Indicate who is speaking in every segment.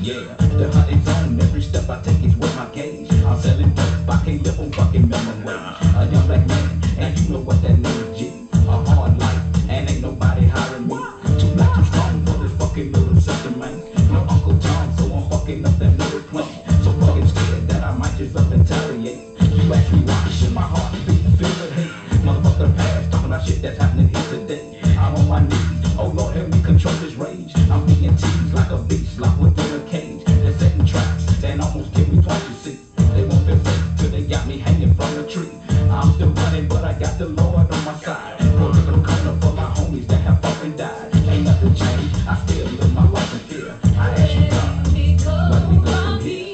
Speaker 1: Yeah, the honey zone, every step I take is with my gauge. I'm selling dope, I can't live on fucking minimum wage. A young black man, and you know what that means, G. A hard life, and ain't nobody hiring me. Too black, too strong for this fucking little system, man. No Uncle Tom, so I'm fucking up that little plane. So fucking scared that I might just up retaliate. You ask me why, shit, my heart beat filled with hate. Motherfucker past, talking about shit that's happening here today. I'm on my knees, oh Lord, help me control this rage. I'm being teased like a beast, locked within a cage. They're setting traps, and almost killed me twice, you see. They won't feel safe till they got me hanging from the tree. I'm still running, but I got the Lord on my side. Pull the corner for my homies that have fucking died. Ain't nothing changed, I still live my life in fear. I ask you, God, where do we go from here?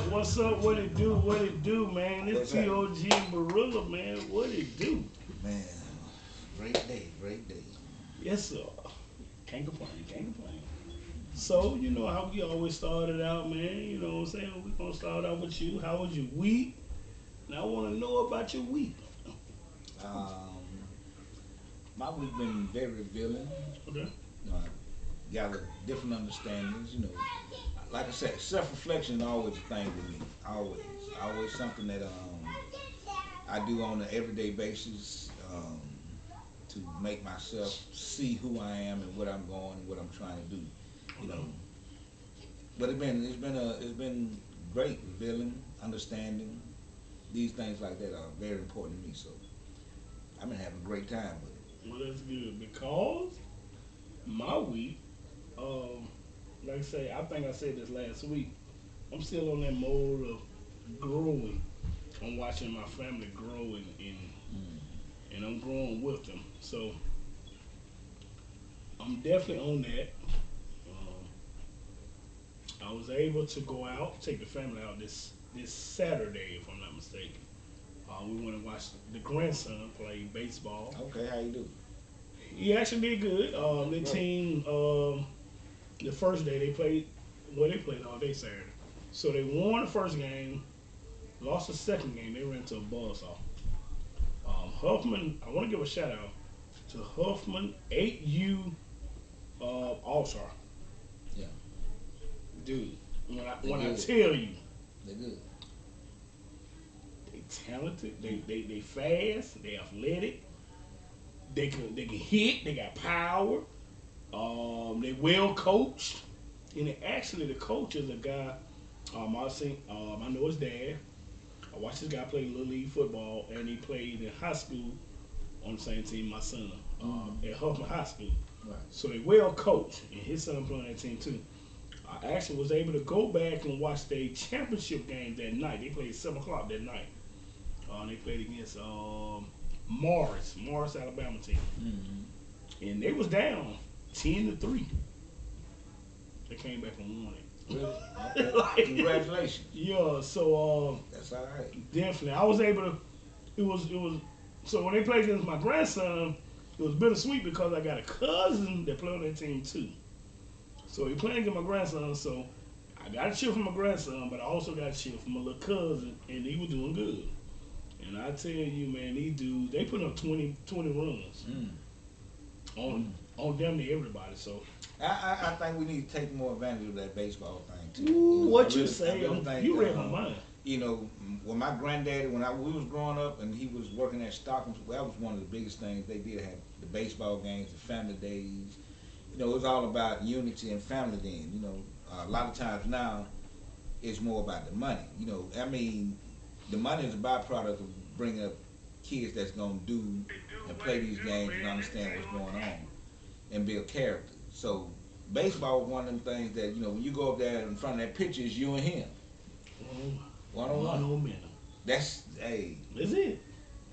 Speaker 2: What's up? What it do? What it do, man? It's T.O.G. Barilla, man. What it do?
Speaker 3: Man, great day, great day.
Speaker 2: Yes, sir. Can't complain, can't complain. So, you know how we always started out, man. You know what I'm saying? We're going to start out with you. How was your week? And I want to know about your week.
Speaker 3: My week been very revealing.
Speaker 2: Okay.
Speaker 3: I got a different understandings, you know. Like I said, self-reflection is always a thing with me. Always something that I do on an everyday basis to make myself see who I am and what I'm going, what I'm trying to do, you know. But it's been great, revealing, understanding. These things like that are very important to me. So I've been having a great time with it.
Speaker 2: Well, that's good because my week. Like I say, I think I said this last week. I'm still on that mode of growing. I'm watching my family grow and I'm growing with them. So I'm definitely on that. I was able to go out, take the family out this Saturday, if I'm not mistaken. We went and watched the grandson play baseball.
Speaker 3: Okay, how you do?
Speaker 2: He actually did good. The team. The first day they played all day Saturday. So they won the first game, lost the second game, they ran to a buzzsaw. Huffman, I want to give a shout out to Huffman 8U All-Star.
Speaker 3: Yeah.
Speaker 2: Dude, when I tell you,
Speaker 3: they're good.
Speaker 2: They talented, they fast, they athletic, they can hit, they got power. They well coached, and actually the coach is a guy. I know his dad. I watched this guy play little league football, and he played in high school on the same team my son at Huffman High School.
Speaker 3: Right.
Speaker 2: So they well coached, and his son playing that team too. I actually was able to go back and watch the championship game that night. They played 7 o'clock that night. They played against Morris, Alabama team, and they was down 10-3. They came back and won it.
Speaker 3: Really?
Speaker 2: Like,
Speaker 3: congratulations.
Speaker 2: Yeah, so
Speaker 3: that's all right.
Speaker 2: Definitely, I was able to. It was. So when they played against my grandson, it was bittersweet because I got a cousin that played on that team too. So he playing against my grandson, so I got a cheer for my grandson, but I also got a cheer for my little cousin, and he was doing good. And I tell you, man, these dudes, they put up 20 runs on damn near everybody. So
Speaker 3: I think we need to take more advantage of that baseball thing too.
Speaker 2: Ooh,
Speaker 3: you know,
Speaker 2: what you say? You read my mind.
Speaker 3: You know, when my granddaddy, we was growing up and he was working at Stockton, that was one of the biggest things they did, have the baseball games, the family days. You know, it was all about unity and family then. You know, a lot of times now it's more about the money. You know, I mean, the money is a byproduct of bringing up kids that's going to do and play these games and understand what's going on and build character. So baseball was one of them things that, you know, when you go up there in front of that pitcher, it's you and him.
Speaker 2: Oh,
Speaker 3: One on one.
Speaker 2: momentum.
Speaker 3: That's hey.
Speaker 2: That's it.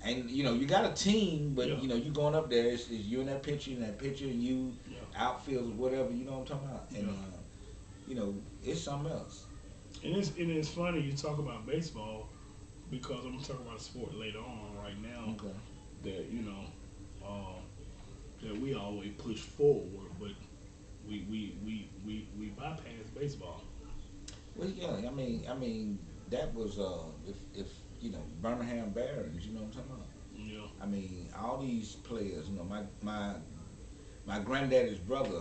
Speaker 3: And you got a team, but
Speaker 2: Yeah.
Speaker 3: you going up there. It's you in that picture, and you
Speaker 2: Yeah.
Speaker 3: outfields, whatever. You know what I'm talking about. And
Speaker 2: Yeah.
Speaker 3: it's something else.
Speaker 2: And it's funny you talk about baseball because I'm talking about a sport later on right now
Speaker 3: Okay.
Speaker 2: that uh, that we always push forward, but we bypass baseball.
Speaker 3: Well, yeah. I mean, that was if Birmingham Barons. You know what I'm talking about.
Speaker 2: Yeah.
Speaker 3: I mean, all these players. My granddaddy's brother.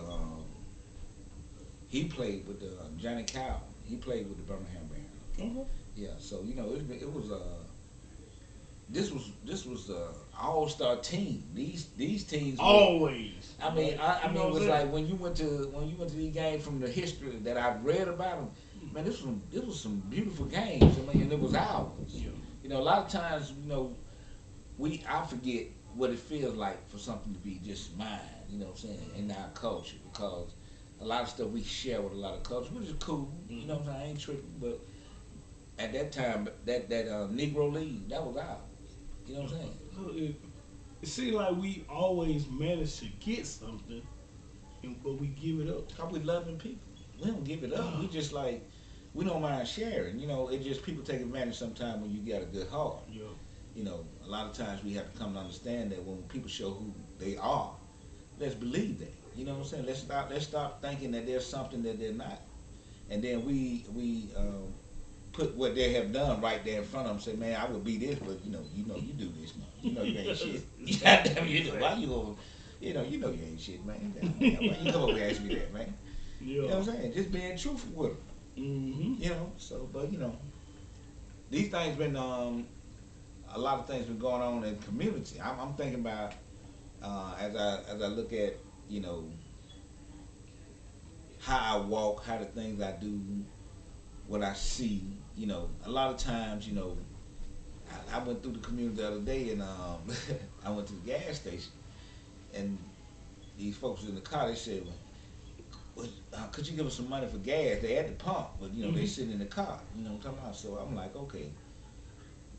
Speaker 3: He played with the Johnny Cow. He played with the Birmingham Barons.
Speaker 2: Okay.
Speaker 3: Yeah. So it was this was a all star team. These teams were.
Speaker 2: Always.
Speaker 3: I
Speaker 2: You know
Speaker 3: mean, it
Speaker 2: what
Speaker 3: was
Speaker 2: I'm
Speaker 3: like when you went to these games from the history that I've read about them. Man, this was some beautiful games. I mean, and it was ours.
Speaker 2: saying?
Speaker 3: A lot of times, I forget what it feels like for something to be just mine. You know what I'm saying? In our culture, because a lot of stuff we share with a lot of cultures, which is cool. You know what I'm saying? I ain't tripping, but at that time, that Negro League, that was ours. You know what I'm saying?
Speaker 2: So it seems like we always manage to get something, but we give it up.
Speaker 3: Cause we loving people. We don't give it up. We just like we don't mind sharing. It just people take advantage sometimes when you got a good heart.
Speaker 2: Yeah.
Speaker 3: A lot of times we have to come to understand that when people show who they are, let's believe that. You know what I'm saying? Let's stop thinking that there's something that they're not, and then we put what they have done right there in front of them. Say, man, I would be this, but you do this, man. You ain't shit. Goddamn, why you over? You ain't shit, man. Why you come over here and ask me that, man? You know
Speaker 2: Yeah.
Speaker 3: what I'm saying? Just being truthful with them.
Speaker 2: Mm-hmm.
Speaker 3: So, but these things been a lot of things been going on in the community. I'm thinking about as I look at you know how I walk, how the things I do, what I see. A lot of times, I went through the community the other day, and I went to the gas station, and these folks in the car, they said, well, could you give us some money for gas? They at the pump, but they sitting in the car. You know what I'm talking about? So I'm like, okay.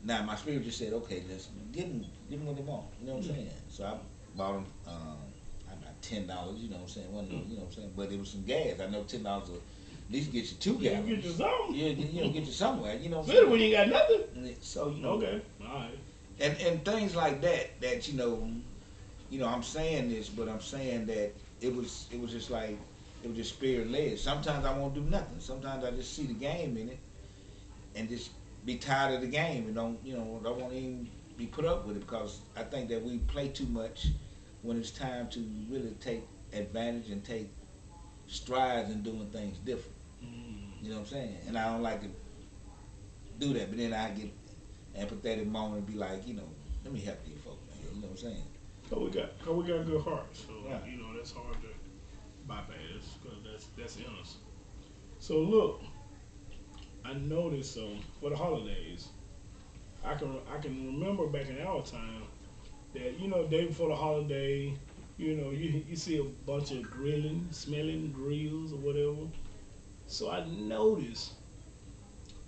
Speaker 3: Now my spirit just said, okay, let's give them what they want. You know what I'm saying? So I bought them about $10. You know what I'm saying? You know what I'm saying? But it was some gas. I know $10 will at least get you 2 gallons.
Speaker 2: Get you something.
Speaker 3: Yeah, get you somewhere. You know what I'm
Speaker 2: Especially
Speaker 3: saying?
Speaker 2: when you ain't got nothing.
Speaker 3: So
Speaker 2: Okay. All right.
Speaker 3: and things like that. That I'm saying this, but I'm saying that it was just like it was just spirit led. Sometimes I won't do nothing. Sometimes I just see the game in it and just be tired of the game and don't want to even be put up with it, because I think that we play too much when it's time to really take advantage and take strides in doing things different.
Speaker 2: Mm.
Speaker 3: You know what I'm saying? And I don't like to do that, but then I get empathetic moment and be like, let me help you folks, man. You know what I'm saying?
Speaker 2: Cause we got good hearts, so
Speaker 3: Yeah.
Speaker 2: that's hard to bypass because that's in us. So look, I noticed for the holidays, I can remember back in our time that day before the holiday, you see a bunch of grilling, smelling grills or whatever. So I noticed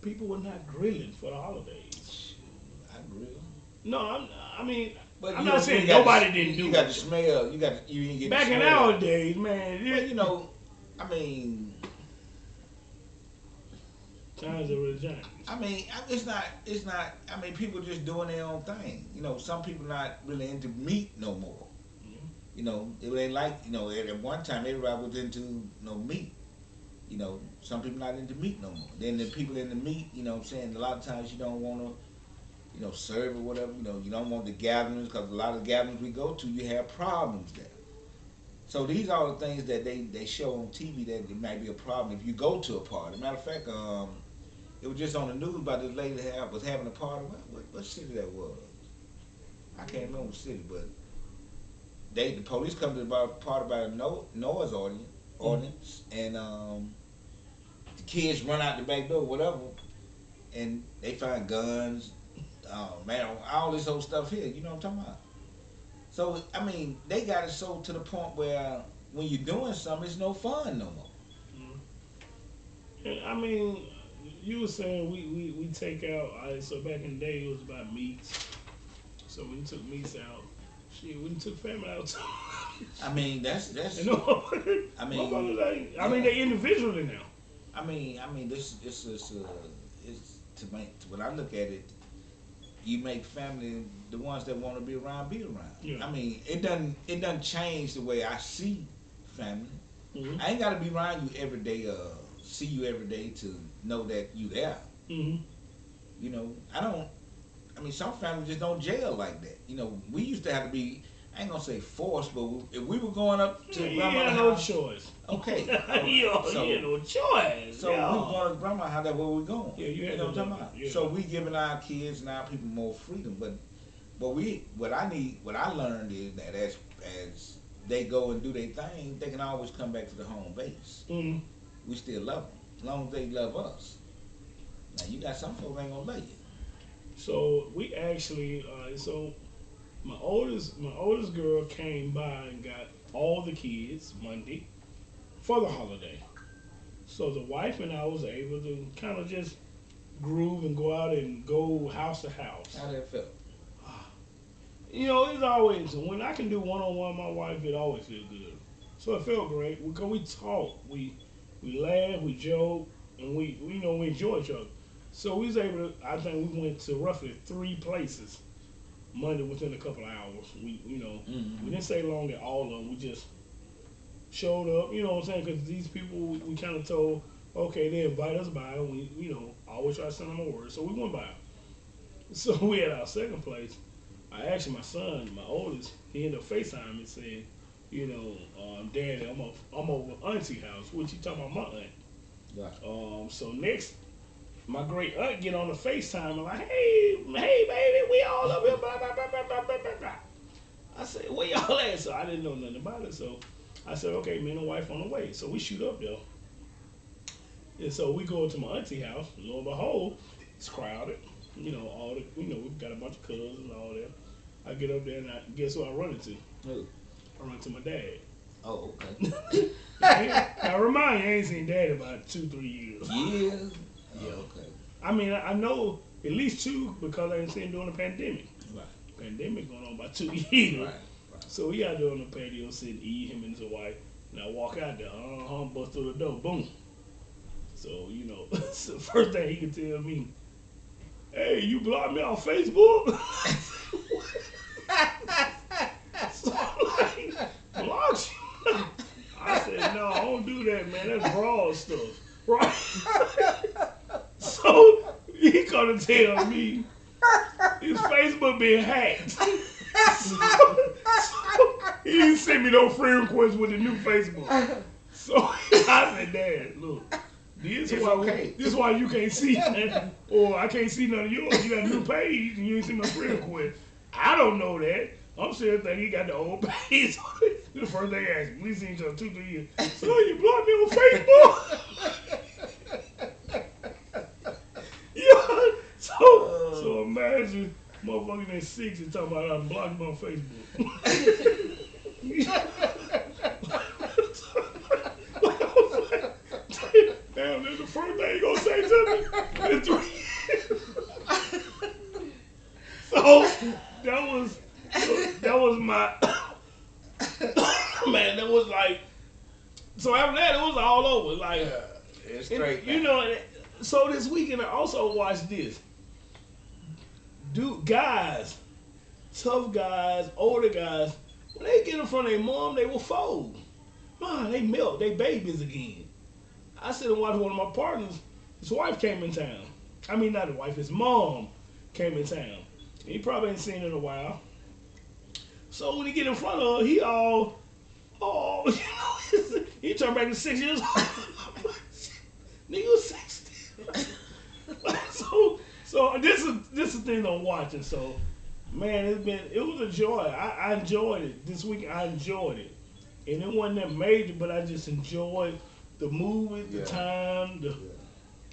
Speaker 2: people were not grilling for the holidays.
Speaker 3: Shoot, I grill.
Speaker 2: No, I mean,
Speaker 3: But
Speaker 2: I'm
Speaker 3: you
Speaker 2: not
Speaker 3: don't-
Speaker 2: saying
Speaker 3: you got
Speaker 2: nobody
Speaker 3: the,
Speaker 2: didn't do
Speaker 3: You got
Speaker 2: it.
Speaker 3: the smell. You didn't get
Speaker 2: Back
Speaker 3: the
Speaker 2: in
Speaker 3: smell.
Speaker 2: our days, man,
Speaker 3: But I mean,
Speaker 2: times are really changed.
Speaker 3: it's not. I mean, people just doing their own thing. Some people not really into meat no more. They like. At one time everybody was into meat. Some people not into meat no more. Then the people in the meat, what I'm saying, a lot of times you don't want to, serve or whatever. You don't want the gatherings, because a lot of gatherings we go to, you have problems there. So these are the things that they show on TV that it might be a problem if you go to a party. Matter of fact, it was just on the news about this lady that was having a party. What city that was? I can't remember the city, but the police come to the party by a noise ordinance, and the kids run out the back door, whatever, and they find guns, man, all this old stuff here. You know what I'm talking about? So I mean, they got it so to the point where when you're doing something, it's no fun no more.
Speaker 2: And I mean, you were saying we take out. So back in the day, it was about meats. So when you took meats out, shit, when you took family out too.
Speaker 3: I mean, that's.
Speaker 2: You know,
Speaker 3: I mean,
Speaker 2: motherfuckers ain't. I mean,
Speaker 3: yeah.
Speaker 2: they individually now.
Speaker 3: This is it's to make when I look at it, you make family the ones that want to be around.
Speaker 2: Yeah.
Speaker 3: I mean, it doesn't change the way I see family.
Speaker 2: Mhm.
Speaker 3: I ain't got to be around you every day, see you every day to know that you there.
Speaker 2: Mhm.
Speaker 3: You know, I don't. I mean, some families just don't jail like that. You know, we used to have to be. I ain't gonna say forced, but if we were going up to
Speaker 2: You
Speaker 3: grandma's
Speaker 2: had no
Speaker 3: house,
Speaker 2: choice.
Speaker 3: okay, all right.
Speaker 2: You
Speaker 3: So
Speaker 2: had no choice.
Speaker 3: so
Speaker 2: yeah.
Speaker 3: we going to grandma's house. That's where we going.
Speaker 2: Yeah, you had
Speaker 3: know
Speaker 2: to
Speaker 3: what I'm
Speaker 2: love
Speaker 3: talking about.
Speaker 2: it, yeah.
Speaker 3: So we giving our kids and our people more freedom, but what I learned is that as they go and do their thing, they can always come back to the home base.
Speaker 2: Mhm.
Speaker 3: We still love them as long as they love us. Now you got some folks ain't gonna love you.
Speaker 2: So we actually, so my oldest girl came by and got all the kids Monday for the holiday. So the wife and I was able to kind of just groove and go out and go house to house.
Speaker 3: How that felt?
Speaker 2: You know, it's always when I can do one on one with my wife, it always feels good. So it felt great because we talk, we laugh, we joke, and we enjoy each other. So we was able to. I think we went to roughly 3 places Monday within a couple of hours. We
Speaker 3: Mm-hmm.
Speaker 2: didn't stay long at all of them. We just showed up. You know what I'm saying? Because these people we kind of told, okay, they invite us by, and we always try to send them a word. So we went by. So we had our second place. I asked my son, my oldest, he ended up FaceTime and said, Daddy, I'm over Auntie house. What you talking about my aunt?
Speaker 3: Gotcha.
Speaker 2: So next, my great aunt get on the FaceTime and like, hey, baby, we all up here, blah, blah, blah, blah, blah, blah, blah, blah. I said, where y'all at? So I didn't know nothing about it. So I said, okay, me and the wife on the way. So we shoot up there. And so we go to my auntie house. Lo and behold, it's crowded. We got a bunch of cousins and all that. I get up there and guess who I run into?
Speaker 3: Who?
Speaker 2: I run into my dad.
Speaker 3: Oh, okay.
Speaker 2: Now remind you, I ain't seen dad in about 2-3 years.
Speaker 3: Yeah.
Speaker 2: Yeah.
Speaker 3: Oh, okay.
Speaker 2: I mean, I know at least 2 because I ain't seen him during the pandemic.
Speaker 3: Right.
Speaker 2: Pandemic going on about 2 years.
Speaker 3: Right. Right.
Speaker 2: So we out there on the patio sitting, eating, him and his wife. And I walk out there, bust through the door, boom. So, it's the first thing he can tell me, hey, you blocked me on Facebook? So I'm like, blocked you? I said, no, I don't do that, man. That's broad stuff. Right? So he gonna tell me his Facebook been hacked. So he sent me no friend request with the new Facebook. So I said, Dad, look, this is why you can't see that, or I can't see none of yours. You got a new page and you ain't see my friend request. I don't know that. I'm still thinking he got the old page. The first thing he asked me, we seen each other 2-3 years. So you blocked me on Facebook? Yeah. So imagine motherfuckers in 60 talking about I'm blocking him on Facebook. Damn, that's the first thing you gonna say to me in 3 years. So that was my man. That was like, so after that it was all over. Like,
Speaker 3: It's straight.
Speaker 2: So this weekend I also watched this. Dude, guys, tough guys, older guys, when they get in front of their mom, they will fold. Man, they melt. They babies again. I sit and watch one of my partners. His wife came in town. I mean, not his wife. His mom came in town. He probably ain't seen her in a while. So when he get in front of her, he all, he turned back to 6 years old. Nigga was 60. So this is things I'm watching. So man, it was a joy. I enjoyed it this week. I enjoyed it, and it wasn't that major, but I just enjoyed the movie, the time,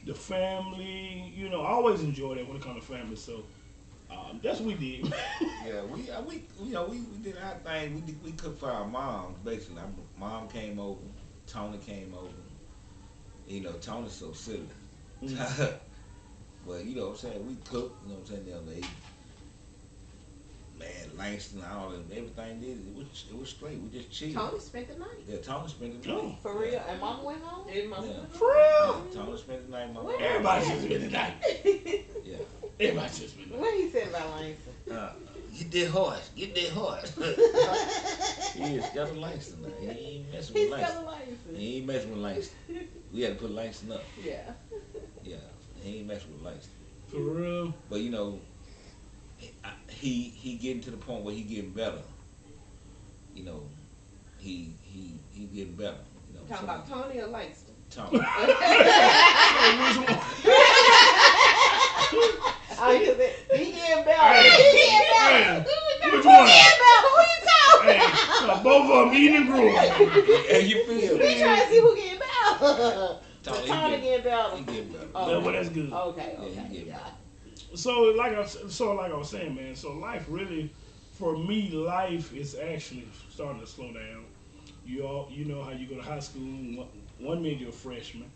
Speaker 2: the family. I always enjoy that when it comes to family. So that's what we did.
Speaker 3: Yeah, we did our thing. We cooked for our moms basically. Our mom came over, Tony came over. Tony's so silly. But you know what I'm saying, we cooked, you know what I'm saying, the other day. Man, Langston, all of everything did it was straight. We just chilled.
Speaker 4: Tony spent the night.
Speaker 3: Yeah, Tony spent the night.
Speaker 4: For real? And Mama went home?
Speaker 5: And Mama
Speaker 3: Yeah.
Speaker 5: went
Speaker 2: For
Speaker 5: home.
Speaker 2: real?
Speaker 3: Tony spent the night, mama.
Speaker 2: Everybody should spend the night.
Speaker 3: Yeah.
Speaker 2: Everybody should spend the night.
Speaker 4: What he said about Langston?
Speaker 3: Get that horse. Get that horse. He is got a Langston now. He ain't messing
Speaker 4: He's
Speaker 3: with
Speaker 4: got a
Speaker 3: Langston.
Speaker 4: license.
Speaker 3: He ain't messing with Langston. We had to put Langston up.
Speaker 4: Yeah.
Speaker 3: Yeah. He ain't messing with Langston.
Speaker 2: For real?
Speaker 3: But you know, he getting to the point where he getting better. You know, he getting better. You know,
Speaker 4: Talking about Tony or Langston?
Speaker 3: Tony.
Speaker 4: Oh, he said, he getting better.
Speaker 2: Hey,
Speaker 4: He getting better.
Speaker 2: hey, which
Speaker 4: Who
Speaker 2: one?
Speaker 4: getting better? Who you talking?
Speaker 2: Hey, both of them eating and growing.
Speaker 3: How you feel?
Speaker 4: We trying to see who getting better.
Speaker 3: Tony,
Speaker 4: So
Speaker 3: he
Speaker 4: Tony
Speaker 3: getting-
Speaker 4: getting better.
Speaker 3: He getting better.
Speaker 4: Oh,
Speaker 2: Yeah, well, that's good.
Speaker 4: Okay,
Speaker 3: Yeah, he
Speaker 4: okay.
Speaker 3: getting
Speaker 4: Yeah.
Speaker 3: better.
Speaker 2: So like I was saying, man. So life really, for me, life is actually starting to slow down. You know how you go to high school. One minute you're a freshman,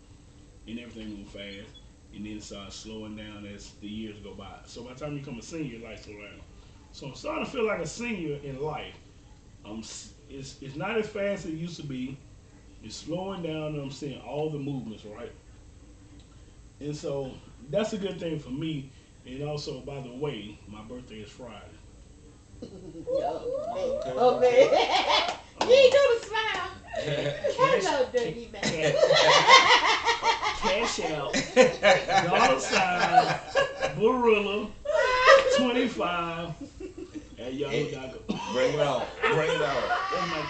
Speaker 2: and everything moves fast, and then it starts slowing down as the years go by. So by the time you become a senior, life slow down. So I'm starting to feel like a senior in life. It's not as fast as it used to be. It's slowing down, and I'm seeing all the movements, right? And so that's a good thing for me. And also, by the way, my birthday is Friday.
Speaker 4: Oh, man. You ain't do the smile. Hello, dirty man.
Speaker 2: Cash out. $ Barilla 25 at Yahoo.com.
Speaker 3: Bring it on. Bring it on.
Speaker 2: That's my,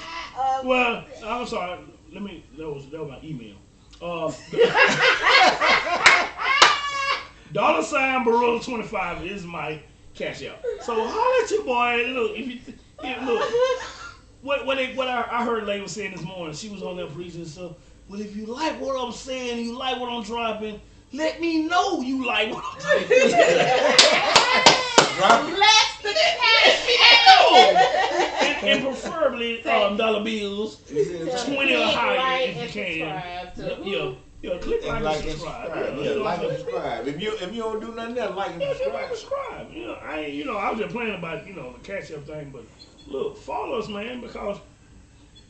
Speaker 2: well, I'm sorry. That was my email. $ Barilla 25 is my cash out. So holler at your boy. Look, if you look, what I heard Lady was saying this morning. She was on there preaching and stuff. Well, if you like what I'm saying, you like what I'm dropping, let me know you like what I'm dropping.
Speaker 3: Drop it.
Speaker 4: Bless the
Speaker 2: and preferably dollar bills, 20 or higher if you can. Yeah, click
Speaker 3: And
Speaker 2: like and subscribe.
Speaker 3: Yeah, like and subscribe. If you don't do nothing else, like and subscribe.
Speaker 2: Subscribe. I was just playing about the catch up thing, but look, follow us, man, because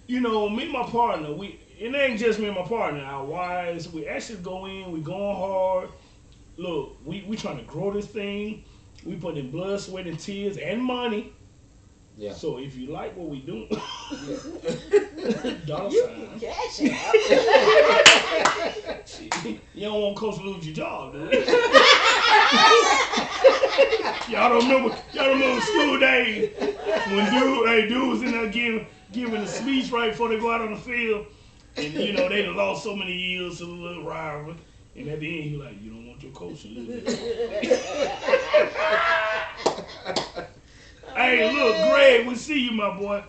Speaker 2: me and my partner, it ain't just me and my partner, our wives, we actually go in, we going hard. Look, we trying to grow this thing. We put in blood, sweat, and tears and money.
Speaker 3: Yeah.
Speaker 2: So if you like what we doing, dollar
Speaker 4: You
Speaker 2: sign.
Speaker 4: can cash out.
Speaker 2: You don't want Coach to lose your job, do you? Y'all remember school days when dude was in there giving a speech right before they go out on the field, and they done lost so many years to the little rival, and at the end he like, you don't want your coach to lose your job. Hey, look, Greg, we see you, my boy.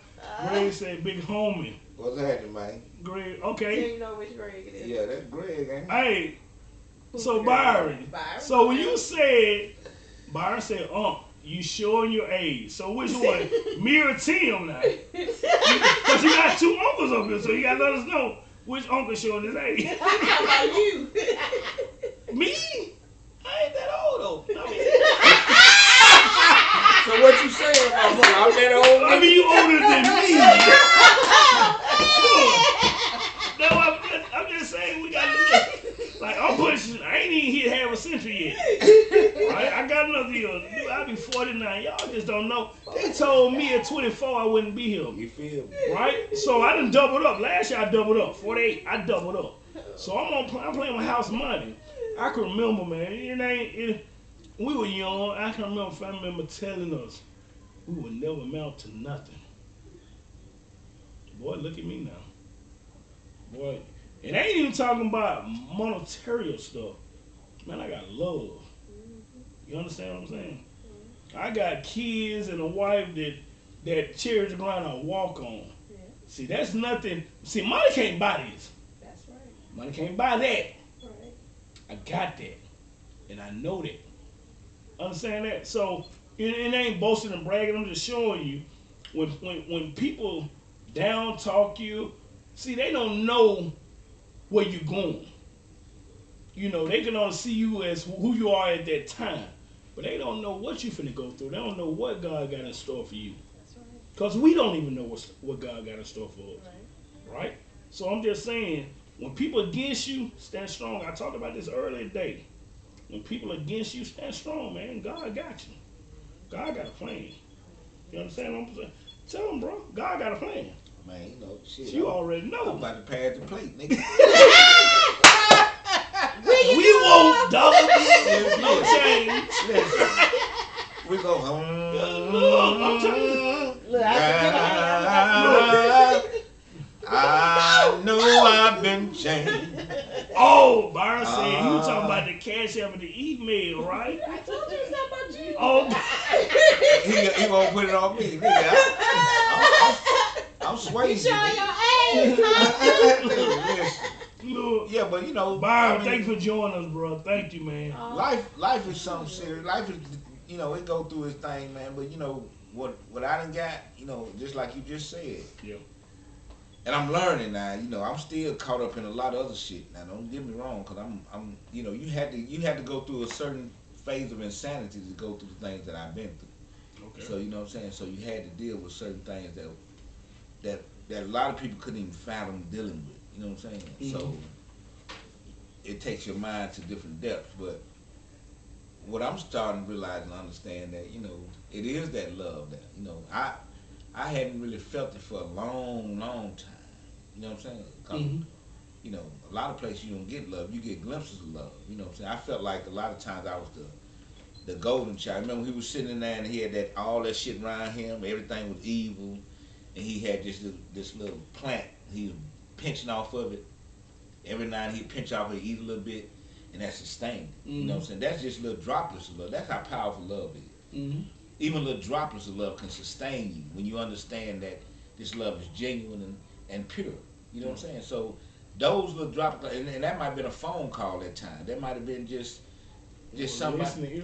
Speaker 2: Greg said, big homie.
Speaker 3: What's happening, man?
Speaker 2: Greg,
Speaker 4: Do
Speaker 2: okay.
Speaker 4: you know which Greg it is?
Speaker 3: Yeah, that's Greg, ain't it?
Speaker 2: Hey, so Byron.
Speaker 4: Byron.
Speaker 2: So when you said, Byron said, you showing your age. So which one? Me or Tim now? Because you got two uncles up here, so you got to let us know which uncle showing his age.
Speaker 4: How about you?
Speaker 2: Me? I ain't that old, though.
Speaker 3: So what you saying, motherfucker? I'm that old.
Speaker 2: I mean, you older than me. No, I'm just saying we got to look. Like, I'm pushing, I ain't even hit half a century yet. Right? I got another year. I'll be 49. Y'all just don't know. They told me at 24 I wouldn't be here.
Speaker 3: You feel me?
Speaker 2: Right? So I done doubled up. Last year I doubled up. 48, I doubled up. So I'm playing with house money. I can remember, man, we were young. I can remember a family member telling us we would never amount to nothing. Boy, look at me now. Boy, and I ain't even talking about monetary stuff. Man, I got love. You understand what I'm saying? I got kids and a wife that cherish the ground I walk on.
Speaker 4: Yeah.
Speaker 2: See, that's nothing. See, money can't buy this.
Speaker 4: That's right.
Speaker 2: Money can't buy that.
Speaker 4: Right.
Speaker 2: I got that. And I know that. Understand that? So it ain't boasting and bragging. I'm just showing you when people down talk you, see, they don't know where you're going. You know, they can only see you as who you are at that time. But they don't know what you finna go through. They don't know what God got in store for you.
Speaker 4: That's right.
Speaker 2: Because we don't even know what God got in store for us.
Speaker 4: Right.
Speaker 2: Right? So I'm just saying, when people against you, stand strong. I talked about this earlier today. When people against you, stand strong, man. God got you. God got a plan. You understand what I'm saying? Tell them, bro. God got a plan.
Speaker 3: Man, you know, shit.
Speaker 2: You already know.
Speaker 3: I'm about to pass the plate, nigga.
Speaker 2: We want dollar bills, no change.
Speaker 3: Listen, we go.
Speaker 2: Look, I'm telling you.
Speaker 4: Look,
Speaker 3: I know I've been changed.
Speaker 2: Oh, Byron said you talking about the cash app and the email, right?
Speaker 4: I told you it's not about you.
Speaker 2: Oh,
Speaker 3: He gonna put it on me, nigga. I'm swaying.
Speaker 4: You showing your age, huh?
Speaker 2: look.
Speaker 3: Yeah, but you know,
Speaker 2: Byron,
Speaker 3: I mean,
Speaker 2: thanks for joining us, bro. Thank you, man.
Speaker 3: life is something serious. Life is, you know, it go through its thing, man. But you know what I done got, you know, just like you just said.
Speaker 2: Yeah.
Speaker 3: And I'm learning now. You know, I'm still caught up in a lot of other shit. Now, don't get me wrong, cause I'm, you know, you had to go through a certain phase of insanity to go through the things that I've been through.
Speaker 2: Okay.
Speaker 3: So you know what I'm saying. So you had to deal with certain things that a lot of people couldn't even fathom dealing with. You know what I'm saying?
Speaker 2: Mm-hmm.
Speaker 3: So it takes your mind to different depths. But what I'm starting to realize and understand that, you know, it is that love that, you know, I hadn't really felt it for a long time. You know what I'm saying? 'Cause,
Speaker 2: Mm-hmm.
Speaker 3: you know, a lot of places you don't get love. You get glimpses of love. You know what I'm saying? I felt like a lot of times I was the golden child. Remember he was sitting in there and he had all that shit around him. Everything was evil. And he had this little plant. He was pinching off of it. Every night he'd pinch off it, eat a little bit, and that sustained it. You know what I'm saying? That's just little droplets of love. That's how powerful love is.
Speaker 2: Mm-hmm.
Speaker 3: Even little droplets of love can sustain you when you understand that this love is genuine and pure. You know what I'm saying? So those little droplets, and that might have been a phone call that time. That might have been just somebody,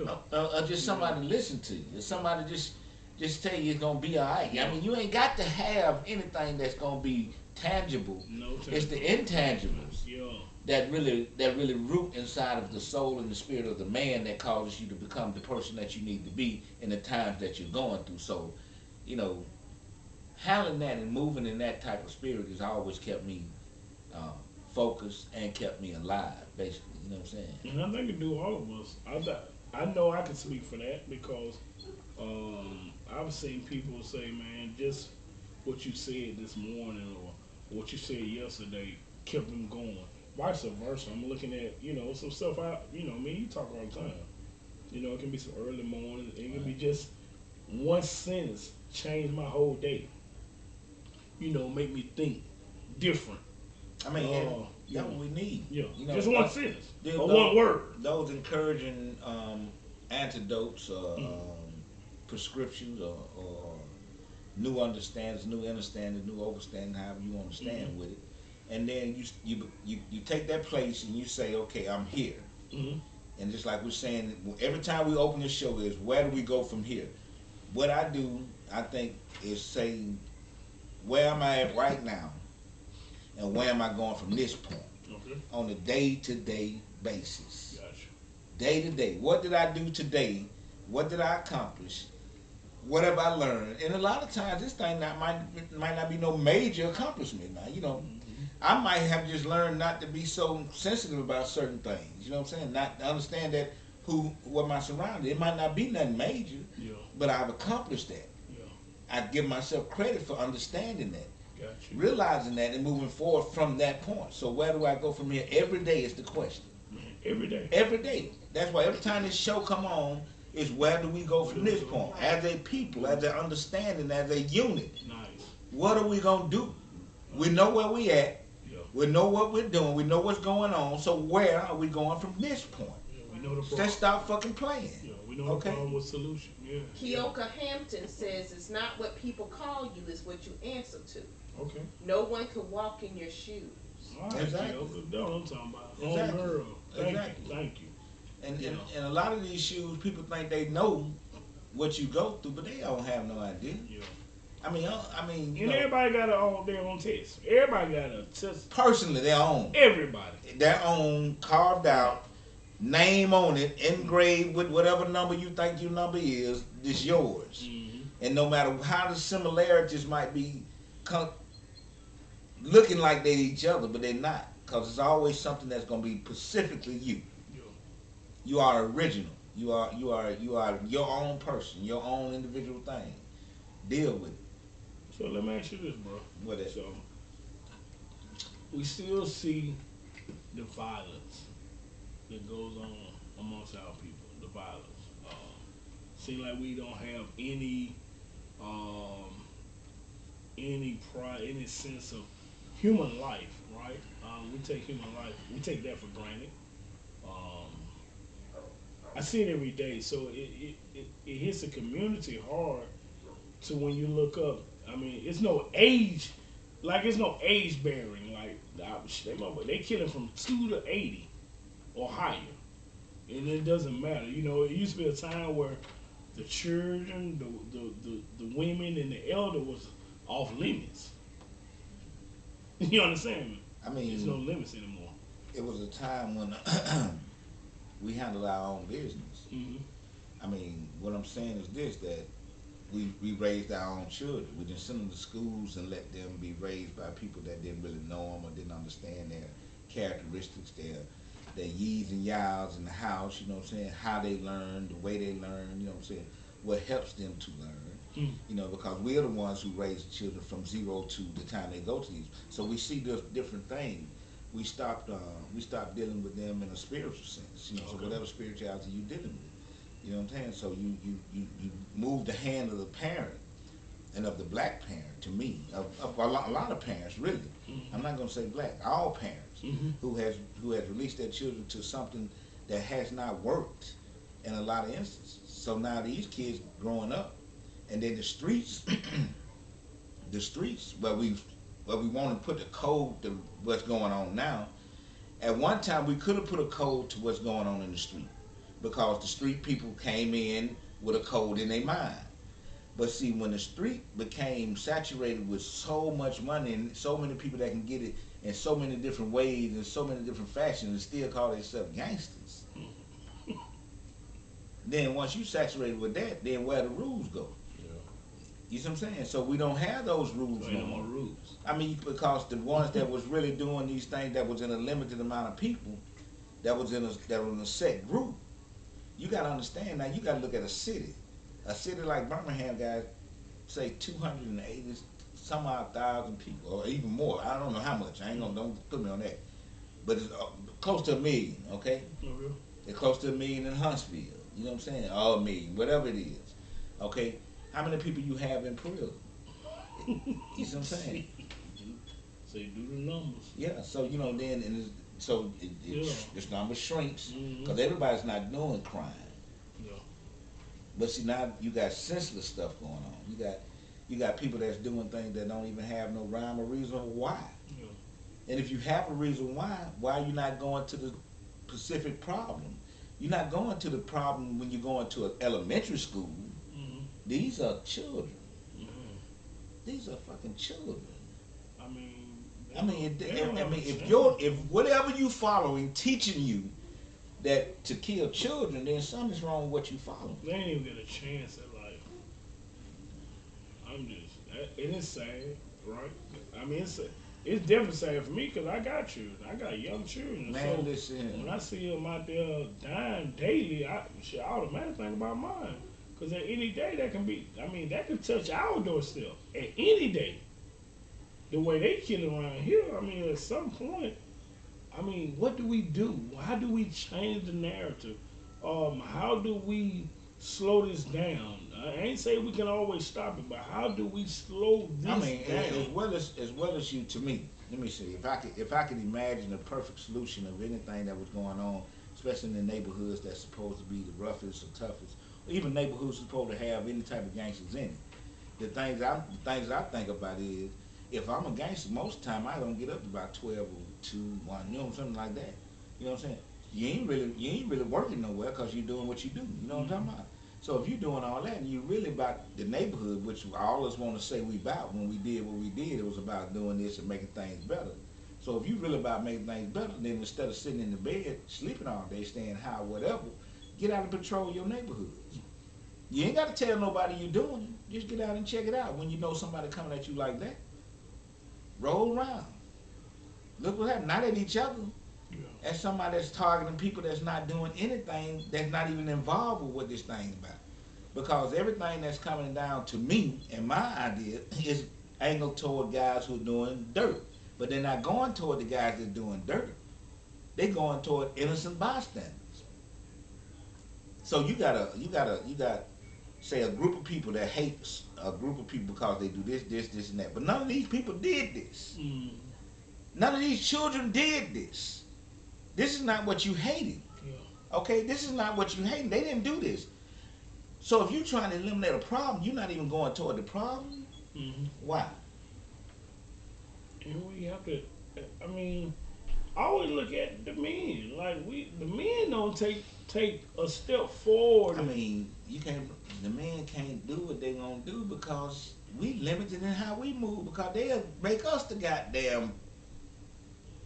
Speaker 3: just somebody to listen to you. Somebody just tell you it's gonna be all right. I mean, you ain't got to have anything that's gonna be tangible.
Speaker 2: No,
Speaker 3: it's the intangibles that really root inside of the soul and the spirit of the man that causes you to become the person that you need to be in the times that you're going through. So, you know, handling that and moving in that type of spirit has always kept me focused and kept me alive, basically. You know what I'm saying?
Speaker 2: And I think it do all of us. I know I can speak for that because I've seen people say, man, just what you said this morning or what you said yesterday kept them going. Vice versa. I'm looking at, you know, some stuff me, you talk all the time. You know, it can be some early morning. It can be just one sentence change my whole day. You know, make me think different.
Speaker 3: I mean, that's what we need.
Speaker 2: Yeah,
Speaker 3: you know,
Speaker 2: just one sentence or one word.
Speaker 3: Those encouraging antidotes, prescriptions, or new understandings, new overstanding, however you understand with it. And then you take that place and you say, okay, I'm here.
Speaker 2: Mm-hmm.
Speaker 3: And just like we're saying, every time we open this show is, where do we go from here? What I do, I think, is say, where am I at right now? And where am I going from this point?
Speaker 2: Okay.
Speaker 3: On a day-to-day basis.
Speaker 2: Gotcha.
Speaker 3: Day to day. What did I do today? What did I accomplish? What have I learned? And a lot of times this thing might not be no major accomplishment now. You know, I might have just learned not to be so sensitive about certain things. You know what I'm saying? Not to understand that what my surroundings. It might not be nothing major, but I've accomplished that.
Speaker 2: Yeah.
Speaker 3: I give myself credit for understanding that.
Speaker 2: Gotcha.
Speaker 3: Realizing that and moving forward from that point. So where do I go from here? Every day is the question.
Speaker 2: Every day.
Speaker 3: Every day. That's why every time this show come on, is where do we go from this point? As a people, as an understanding, as a unit.
Speaker 2: Nice.
Speaker 3: What are we gonna do? We know where we at.
Speaker 2: Yeah.
Speaker 3: We know what we're doing. We know what's going on. So where are we going from this point?
Speaker 2: Yeah, we know the problem.
Speaker 3: Let's stop fucking playing.
Speaker 2: Yeah, we know the problem with solution. Yeah.
Speaker 4: Keoka Hampton says it's not what people call you, it's what you answer to.
Speaker 2: Okay.
Speaker 4: No one can walk in your shoes.
Speaker 2: All right,
Speaker 3: Exactly.
Speaker 2: Keoka. That's what I'm talking about.
Speaker 3: Exactly.
Speaker 2: Oh, girl. Thank
Speaker 3: Exactly.
Speaker 2: you. Thank you.
Speaker 3: And a lot of these shoes, people think they know what you go through, but they don't have no idea.
Speaker 2: Yeah.
Speaker 3: You
Speaker 2: And
Speaker 3: know,
Speaker 2: everybody got their own test. Everybody got a test.
Speaker 3: personally,
Speaker 2: Everybody.
Speaker 3: their own carved out name on it, engraved with whatever number you think your number is. It's yours,
Speaker 2: Mm-hmm.
Speaker 3: and no matter how the similarities might be, looking like they're each other, but they're not, because it's always something that's gonna be specifically you.
Speaker 2: Yeah.
Speaker 3: You are original. You are your own person, your own individual thing. Deal with it.
Speaker 2: So let me ask you this, bro.
Speaker 3: What is?
Speaker 2: So we still see the violence that goes on amongst our people. The violence. Seem like we don't have um, any pride, any sense of human life, right? We take human life, we take that for granted. Um, I see it every day, so it hits the community hard. To when you look up, I mean, it's no age, like it's no age bearing. Like they killing from 2 to 80 or higher, and it doesn't matter. You know, it used to be a time where the children, the women, and the elder was off limits. You understand me?
Speaker 3: I
Speaker 2: There's no
Speaker 3: mean,
Speaker 2: limits anymore.
Speaker 3: it was a time when we handled our own business.
Speaker 2: Hmm.
Speaker 3: I mean, what I'm saying is this: that we raised our own children. We didn't send them to schools and let them be raised by people that didn't really know them or didn't understand their characteristics, their yees and yows in the house. You know what I'm saying? How they learn, the way they learn. You know what I'm saying? What helps them to learn.
Speaker 2: Mm.
Speaker 3: You know, because we're the ones who raise the children from zero to the time they go to these. So we see this different things. We stopped dealing with them in a spiritual sense. You know, so
Speaker 2: Okay.
Speaker 3: whatever spirituality you dealing with. You know what I'm saying? So you move the hand of the parent and of the black parent to me, of a lot of parents really.
Speaker 2: Hmm.
Speaker 3: I'm not gonna say black, all parents
Speaker 2: Hmm.
Speaker 3: who has released their children to something that has not worked in a lot of instances. So now these kids growing up, and then the streets, the streets where we want to put the code to what's going on now. At one time, we could have put a code to what's going on in the street because the street people came in with a code in their mind. But see, when the street became saturated with so much money and so many people that can get it in so many different ways and so many different fashions and still call themselves gangsters, then once you saturated with that, then where the rules go?
Speaker 2: Yeah.
Speaker 3: You see what I'm saying? So we don't have those rules
Speaker 2: So
Speaker 3: no
Speaker 2: ain't no
Speaker 3: more.
Speaker 2: more rules.
Speaker 3: I mean, because the ones that was really doing these things that was in a limited amount of people, that was in a set group. You got to understand now. You got to look at a city. A city like Birmingham got say 280 some odd thousand people, or even more. I don't know how much. I ain't gonna don't put me on that. But it's close to a million. Okay,
Speaker 2: Okay.
Speaker 3: it's close to a million in Huntsville. You know what I'm saying? Or a million, whatever it is. Okay, how many people you have in prison? You see what I'm saying?
Speaker 2: So you do the numbers.
Speaker 3: Yeah, so then
Speaker 2: Yeah.
Speaker 3: this number shrinks
Speaker 2: Hmm.
Speaker 3: because everybody's not doing crime.
Speaker 2: Yeah.
Speaker 3: But see now you got senseless stuff going on. You got people that's doing things that don't even have no rhyme or reason why.
Speaker 2: Yeah.
Speaker 3: And if you have a reason why are you not going to the specific problem? You're not going to the problem when you're going to an elementary school.
Speaker 2: Hmm.
Speaker 3: These are children.
Speaker 2: Hmm.
Speaker 3: These are fucking children.
Speaker 2: I mean,
Speaker 3: If whatever you following teaching you that to kill children, then something's wrong with what you following.
Speaker 2: they ain't even get a chance at life. It is sad, right? I mean, it's definitely sad for me because I got children. I got young children.
Speaker 3: Man,
Speaker 2: So
Speaker 3: listen.
Speaker 2: when I see them out there dying daily, I automatically think about mine. Because at any day that can be, I mean, that could touch our doorstep at any day. The way they kill around here, I mean, at some point, I mean, what do we do? How do we change the narrative? How do we slow this down? I ain't say we can always stop it, but how do we slow this
Speaker 3: I mean,
Speaker 2: down?
Speaker 3: as well as you, to me. Let me see if I could imagine a perfect solution of anything that was going on, especially in the neighborhoods that's supposed to be the roughest or toughest, or even neighborhoods supposed to have any type of gangsters in it. The things I think about is if I'm a gangster, most of the time I don't get up to about 12 or 2, 1, something like that. You know what I'm saying? You ain't really working nowhere because you're doing what you do. You know what I'm talking about? So if you're doing all that and you really about the neighborhood, which I always want to say we about when we did what we did, it was about doing this and making things better. So if you really about making things better, then instead of sitting in the bed sleeping all day, staying high, whatever, get out and patrol your neighborhoods. You ain't got to tell nobody you're doing it. Just get out and check it out. When you know somebody coming at you like that, roll around. Look what happened. Not at each other.
Speaker 2: Yeah.
Speaker 3: As somebody that's targeting people that's not doing anything, that's not even involved with what this thing's about. Because everything that's coming down to me and my idea is angled toward guys who are doing dirt. But they're not going toward the guys that are doing dirt. They're going toward innocent bystanders. So you got say a group of people that hate a group of people because they do this, and that. But none of these people did this.
Speaker 2: Mm.
Speaker 3: None of these children did this. This is not what you hated.
Speaker 2: Yeah.
Speaker 3: Okay, this is not what you hated. They didn't do this. So if you're trying to eliminate a problem, you're not even going toward the problem.
Speaker 2: Mm-hmm.
Speaker 3: Why?
Speaker 2: And we have to. I mean, I always look at the men. Like the men don't take a step forward.
Speaker 3: I mean, you can't. The men can't do what they gonna do because we limited in how we move because they'll make us the goddamn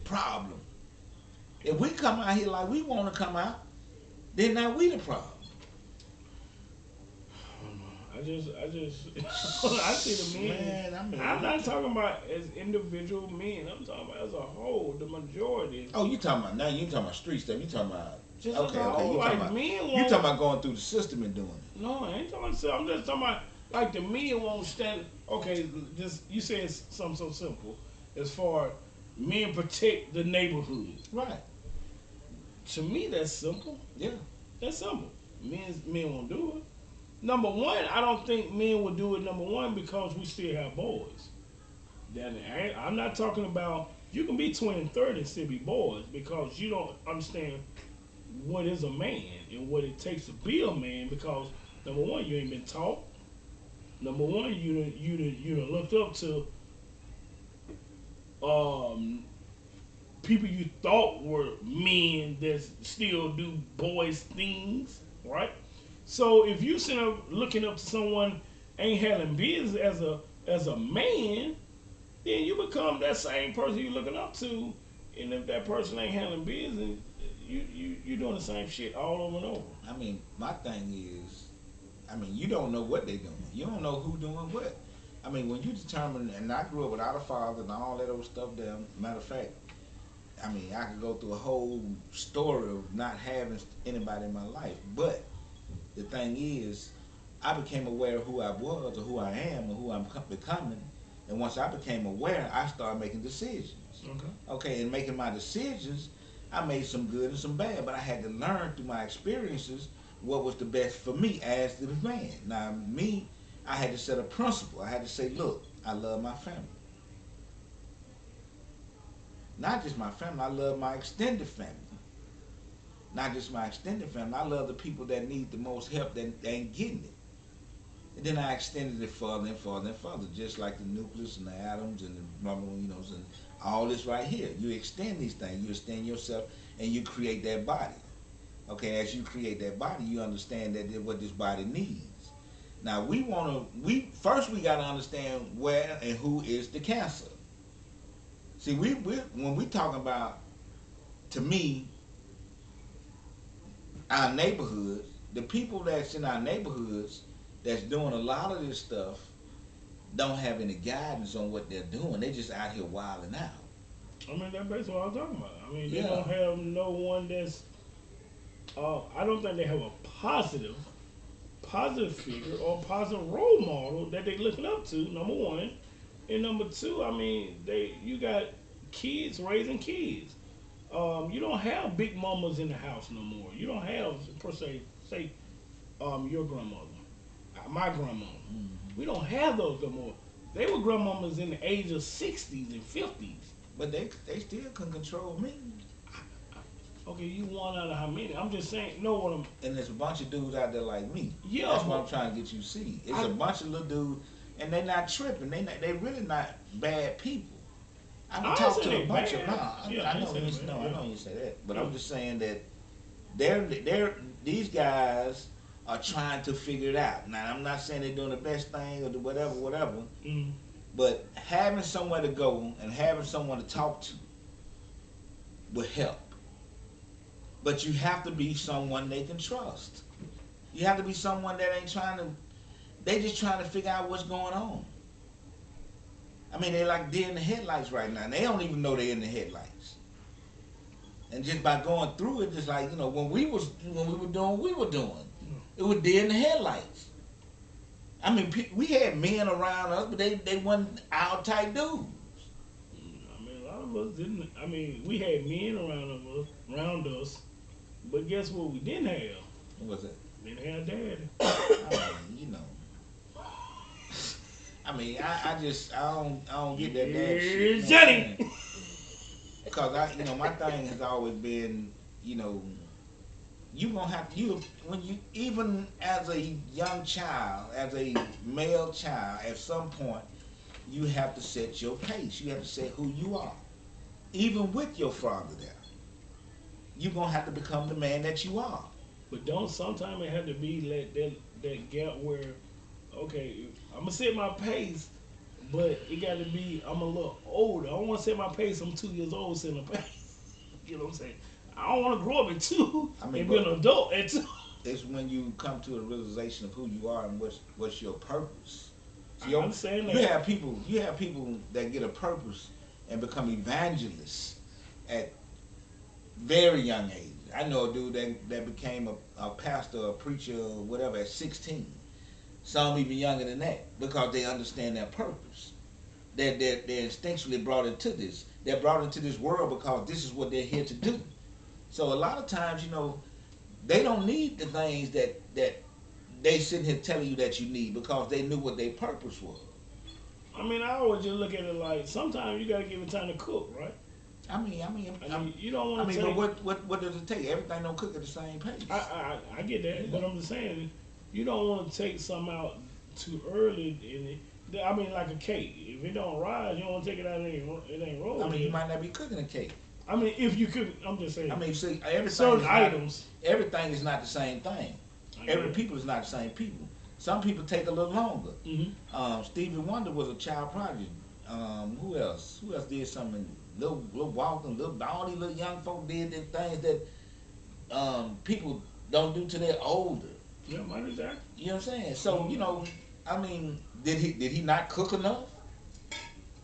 Speaker 3: problem. If we come out here like we want to come out, then now we the problem.
Speaker 2: I just, I see the men.
Speaker 3: Man, I mean,
Speaker 2: I'm not talking about as individual men. I'm talking about as a whole, the majority.
Speaker 3: oh, you talking about now? You talking about street stuff? You talking about
Speaker 2: Just
Speaker 3: okay?
Speaker 2: as a whole,
Speaker 3: You
Speaker 2: like
Speaker 3: talking about
Speaker 2: men
Speaker 3: you
Speaker 2: won't.
Speaker 3: talking about going through the system and doing it?
Speaker 2: No, I ain't talking about. I'm just talking about like the men won't stand. Okay, just you said something so simple as far men protect the neighborhood.
Speaker 3: Right.
Speaker 2: To me, that's simple.
Speaker 3: Yeah.
Speaker 2: That's simple. Men won't do it. Number one, I don't think men will do it. Number one, because we still have boys. I'm not talking about you can be 20 and 30 and still be boys because you don't understand what is a man and what it takes to be a man. Because number one, you ain't been taught. Number one, you done looked up to people you thought were men that still do boys things, right? So if you sit up looking up to someone ain't handling business as a man, then you become that same person you're looking up to. And if that person ain't handling business, you doing the same shit all over and over.
Speaker 3: I mean, my thing is, I mean, you don't know what they doing. You don't know who doing what. I mean, when you determine, and I grew up without a father and all that old stuff there. Matter of fact, I mean, I could go through a whole story of not having anybody in my life, but the thing is, I became aware of who I was or who I am or who I'm becoming. And once I became aware, I started making decisions.
Speaker 2: Okay.
Speaker 3: Okay, and making my decisions, I made some good and some bad, but I had to learn through my experiences what was the best for me as the man. Now, me, I had to set a principle. I had to say, look, I love my family. Not just my family, I love my extended family. Not just my extended family. I love the people that need the most help that ain't getting it. And then I extended it further and further and further, just like the nucleus and the atoms and the and all this right here. You extend these things. You extend yourself and you create that body. Okay, as you create that body, you understand that what this body needs. Now we first got to understand where and who is the cancer. See, when we talk about, to me, our neighborhoods, the people that's in our neighborhoods that's doing a lot of this stuff don't have any guidance on what they're doing. They just out here wilding out.
Speaker 2: I mean, that's basically what I'm talking about. I mean, they
Speaker 3: Yeah.
Speaker 2: don't have no one that's. I don't think they have a positive figure or positive role model that they looking up to. Number one, and number two, I mean, you got kids raising kids. You don't have big mamas in the house no more. You don't have per se say your grandmother, my grandmama.
Speaker 3: Mm-hmm.
Speaker 2: We don't have those no more. They were grandmamas in the age of 60s and 50s.
Speaker 3: But they still can control me.
Speaker 2: Okay, you one out of how many? I'm just saying, know what I'm.
Speaker 3: And there's a bunch of dudes out there like me.
Speaker 2: Yeah,
Speaker 3: That's what I'm trying to get you to see. It's a bunch of little dudes, and they not tripping. They really not bad people. I would talk to a bunch of I know you say that, but I'm just saying that they're these guys are trying to figure it out. Now, I'm not saying they're doing the best thing or the whatever,
Speaker 2: Mm.
Speaker 3: but having somewhere to go and having someone to talk to will help. But you have to be someone they can trust. You have to be someone that ain't trying to, they just trying to figure out what's going on. I mean, they like deer in the headlights right now. And they don't even know they're in the headlights. And just by going through it, just like, when we were doing what we were doing, it was deer in the headlights. I mean, we had men around us, but they wasn't our type dudes.
Speaker 2: I mean, a lot of us didn't. I mean, we had men around us, but guess what? We didn't have.
Speaker 3: What was it?
Speaker 2: Didn't have daddy.
Speaker 3: I mean, I don't get that dad shit.
Speaker 2: Johnny.
Speaker 3: Because my thing has always been, you gonna have to, when you, even as a young child, as a male child, at some point, you have to set your pace. You have to say who you are. Even with your father there, you're gonna have to become the man that you are.
Speaker 2: But don't sometimes it have to be like that gap where, okay, I'm gonna set my pace, but it got to be I'm a little older. I don't want to set my pace. I'm 2 years old setting a pace. You know what I'm saying? I don't want to grow up at 2 and be an adult at 2.
Speaker 3: It's when you come to a realization of who you are and what's your purpose.
Speaker 2: So I'm saying
Speaker 3: you have people that get a purpose and become evangelists at very young age. I know a dude that became a pastor, a preacher, or whatever at 16. Some even younger than that, because they understand their purpose. They're instinctually brought into this. They're brought into this world because this is what they're here to do. So a lot of times, they don't need the things that they sitting here telling you that you need, because they knew what their purpose was.
Speaker 2: I mean, I always just look at it like sometimes you gotta give it time to cook, right?
Speaker 3: I mean,
Speaker 2: you don't want to.
Speaker 3: But what does it take? Everything don't cook at the same pace.
Speaker 2: I get that, but I'm just saying, you don't want to take something out too early in it. I mean, like a cake. If it don't rise, you don't want to take it out. It ain't rolling.
Speaker 3: I mean, you might not be cooking a cake.
Speaker 2: I mean, if you could, I'm just saying.
Speaker 3: I mean, see, everything is not the same thing. Every people is not the same people. Some people take a little longer.
Speaker 2: Mm-hmm.
Speaker 3: Stevie Wonder was a child prodigy. Who else? Who else did something? Little Walton, all these little young folk did the things that people don't do till they're older.
Speaker 2: Yeah, Michael Jackson.
Speaker 3: You know what I'm saying? So I mean, did he not cook enough?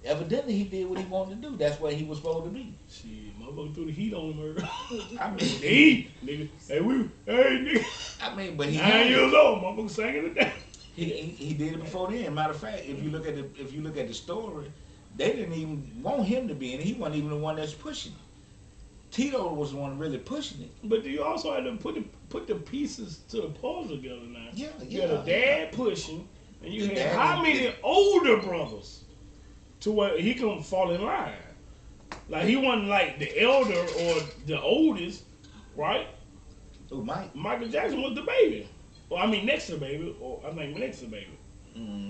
Speaker 3: Evidently, he did what he wanted to do. That's where he was supposed to be.
Speaker 2: Shit, motherfucker threw the heat on him.
Speaker 3: I mean,
Speaker 2: the heat, nigga. Hey, nigga.
Speaker 3: I mean, but he
Speaker 2: 9 years old, motherfucker singing it down.
Speaker 3: He did it before then. Matter of fact, if you look at the story, they didn't even want him to be in it. He wasn't even the one that's pushing it. T.O.G was the one really pushing it.
Speaker 2: But you also had to put the pieces to the puzzle together now.
Speaker 3: Yeah.
Speaker 2: You had a dad pushing, and you had how many older brothers to where he can fall in line. Like he wasn't like the elder or the oldest, right?
Speaker 3: Oh,
Speaker 2: Michael Jackson was the baby. Well, I mean next to the baby, or I think next to the baby.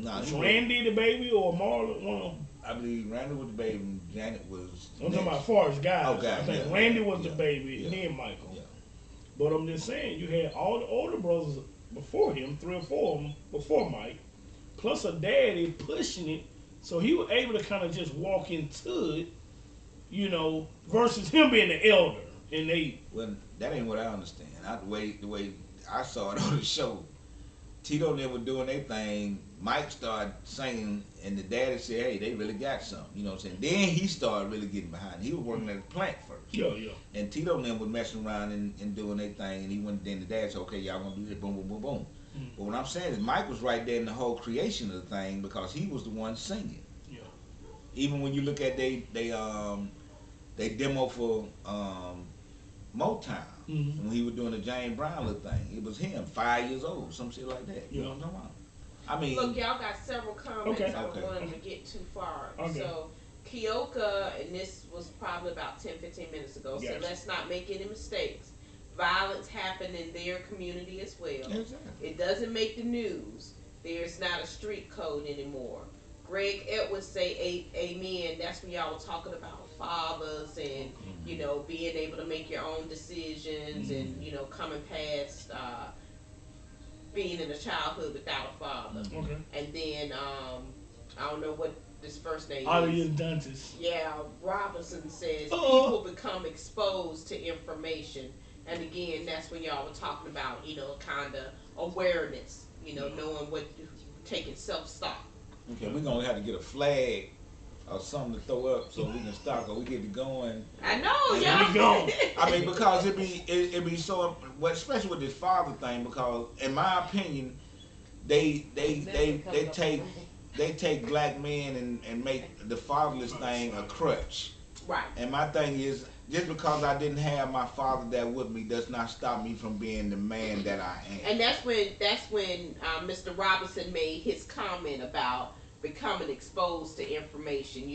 Speaker 2: Was Randy the baby or Marlon? One of them?
Speaker 3: I believe Randy was the baby and Janet was.
Speaker 2: I'm talking about as far as guys.
Speaker 3: Oh,
Speaker 2: I think Randy was the baby and then Michael.
Speaker 3: Yeah.
Speaker 2: But I'm just saying, you had all the older brothers before him, 3 or 4 of them before Mike, plus a daddy pushing it, so he was able to kind of just walk into it, versus him being the elder. And
Speaker 3: well, that ain't what I understand. The way I saw it on the show, Tito and them were doing their thing. Mike started singing, and the daddy said, "Hey, they really got something." You know what I'm saying? Then he started really getting behind. He was working at the plant first.
Speaker 2: Yeah.
Speaker 3: And Tito and them was messing around and doing their thing, and he went. Then the dad said, "Okay, y'all gonna do this, boom, boom, boom, boom." Mm-hmm. But what I'm saying is, Mike was right there in the whole creation of the thing because he was the one singing.
Speaker 2: Yeah.
Speaker 3: Even when you look at they demo for Motown.
Speaker 2: Mm-hmm.
Speaker 3: When he was doing the James Brown little thing, it was him, 5 years old, some shit like that. You know what I'm talking about? I mean,
Speaker 4: look, y'all got several comments. I don't want them to get too far.
Speaker 2: Okay.
Speaker 4: So, Kioka, and this was probably about 10-15 minutes ago, so let's not make any mistakes. Violence happened in their community as well.
Speaker 3: Exactly.
Speaker 4: It doesn't make the news. There's not a street code anymore. Greg Edwards say amen. That's when y'all were talking about fathers and, being able to make your own decisions and, coming past being in a childhood without a father.
Speaker 2: Okay.
Speaker 4: And then I don't know what this first name
Speaker 2: Alias
Speaker 4: is.
Speaker 2: Dantes.
Speaker 4: Yeah, Robinson says
Speaker 2: Uh-oh.
Speaker 4: people become exposed to information, and again, that's when y'all were talking about, kind of awareness, knowing what, taking self-stop.
Speaker 3: Okay, we're gonna have to get a flag or something to throw up so we can stop or we get it going.
Speaker 4: I know,
Speaker 3: And
Speaker 4: y'all.
Speaker 2: we go.
Speaker 3: I mean, because it be so, well, especially with this father thing. Because in my opinion, they take black men and make the fatherless thing a crutch.
Speaker 4: Right.
Speaker 3: And my thing is, just because I didn't have my father there with me does not stop me from being the man that I am.
Speaker 4: And that's when Mr. Robinson made his comment about becoming exposed to information.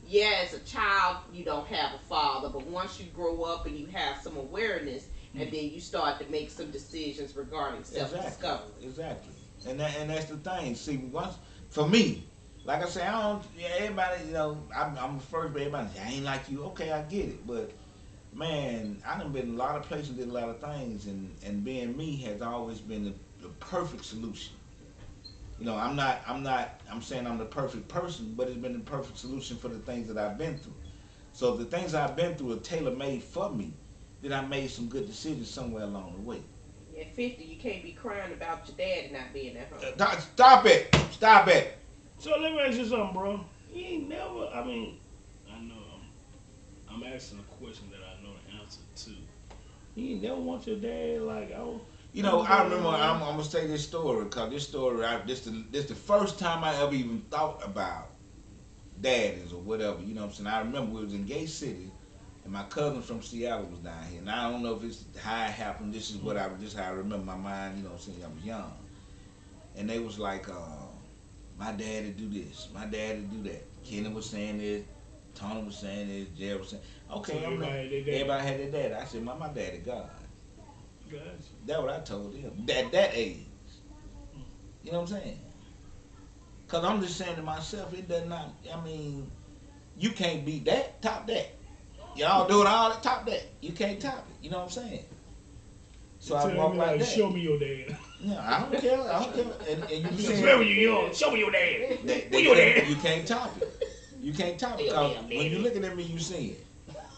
Speaker 4: Yeah, as a child you don't have a father, but once you grow up and you have some awareness, and then you start to make some decisions regarding self-discovery.
Speaker 3: Exactly. And that's the thing. See, once for me, like I say, I don't. Yeah, everybody, I'm the first, but everybody say I ain't like you. Okay, I get it, but man, I done been a lot of places, did a lot of things, and being me has always been the perfect solution. I'm saying I'm the perfect person, but it's been the perfect solution for the things that I've been through. So the things I've been through are tailor-made for me. Then I made some good decisions somewhere along the way.
Speaker 4: At 50, you can't be crying about your dad not being at home.
Speaker 3: Stop it! Stop it!
Speaker 2: So let me ask you something, bro. You ain't never. I mean, I know I'm asking a question that I know the answer to. You ain't never want your dad like, oh.
Speaker 3: I remember. I'm gonna say this story because this story, this the first time I ever even thought about daddies or whatever. You know what I'm saying? I remember we was in Gay City, and my cousin from Seattle was down here, and I don't know if it's how it happened. This is how I remember my mind. You know what I'm saying? I was young, and they was like, my dad would do this, my dad would do that. Kenny was saying this, Tony was saying this, Jerry was saying. Okay,
Speaker 2: so
Speaker 3: everybody had their dad. I said, my daddy God.
Speaker 2: Gotcha.
Speaker 3: That's what I told him. At that age. You know what I'm saying? Because I'm just saying to myself, it does not, I mean, you can't beat that, top that. Y'all doing all that, top that. You can't top it. You know what I'm saying? So I walk like that.
Speaker 2: Show me your dad.
Speaker 3: No, I don't care. And you
Speaker 2: saying, when you young, show me your dad.
Speaker 3: Where your dad? You can't top it. You can't top it. Because when you looking at me, you see it.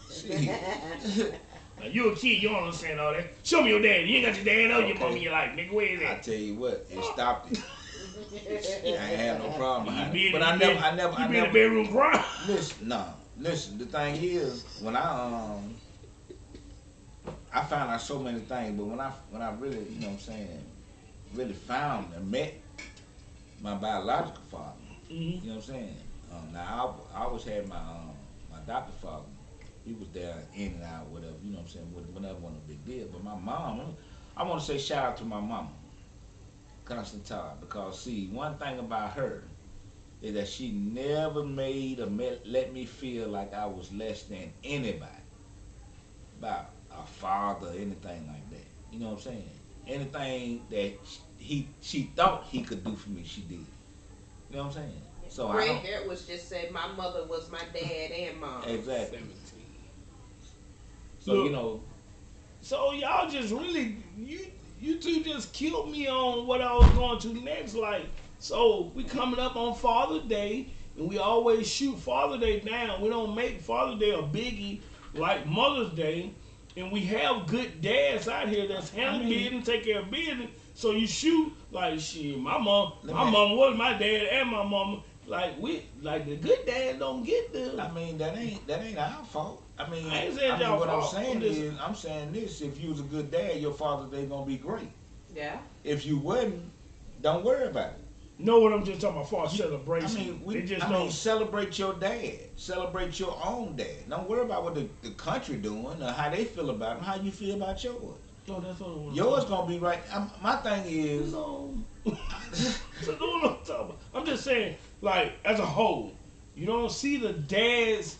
Speaker 3: See it.
Speaker 2: Now, you a kid, you don't understand all that. Show me your dad. You ain't got your dad or your mama in your life, nigga. Where is that?
Speaker 3: I tell you what, it stopped it. I ain't had no problem behind it. But
Speaker 2: I
Speaker 3: never.
Speaker 2: You be in the bedroom crying?
Speaker 3: Listen. The thing is, when I found out so many things, but when I really, you know what I'm saying, really found and met my biological father, you know what I'm saying. Now I always had my adopted father. He was there in and out, whatever, you know what I'm saying, whatever, wasn't a big deal. But my mom, I want to say shout out to my mama, Constantine, because see, one thing about her is that she never let me feel like I was less than anybody, about a father, anything like that. You know what I'm saying? Anything that she thought he could do for me, she did. You know what I'm saying? So
Speaker 4: Greg Edwards just said my mother was my dad and mom.
Speaker 3: Exactly.
Speaker 2: 17.
Speaker 3: So
Speaker 2: look, so y'all just really you two just killed me on what I was going to next. Like, so we coming up on Father's Day, and we always shoot Father's Day down. We don't make Father's Day a biggie like Mother's Day, and we have good dads out here that's handling business, take care of business. So you shoot like shit. My mom was my dad and my mama. Like the good dads don't get the.
Speaker 3: I mean that ain't our fault. I mean
Speaker 2: what
Speaker 3: I'm saying is, I'm saying this: if you was a good dad, your Father's Day gonna be great.
Speaker 4: Yeah.
Speaker 3: If you wasn't, don't worry about it.
Speaker 2: Know what I'm just talking about for celebration.
Speaker 3: I mean, celebrate your dad. Celebrate your own dad. Don't worry about what the country doing or how they feel about him. How you feel about yours.
Speaker 2: No, that's what I want.
Speaker 3: Yours gonna be right. My thing is.
Speaker 2: No. So know what I'm talking about. I'm just saying, like as a whole, you don't see the dads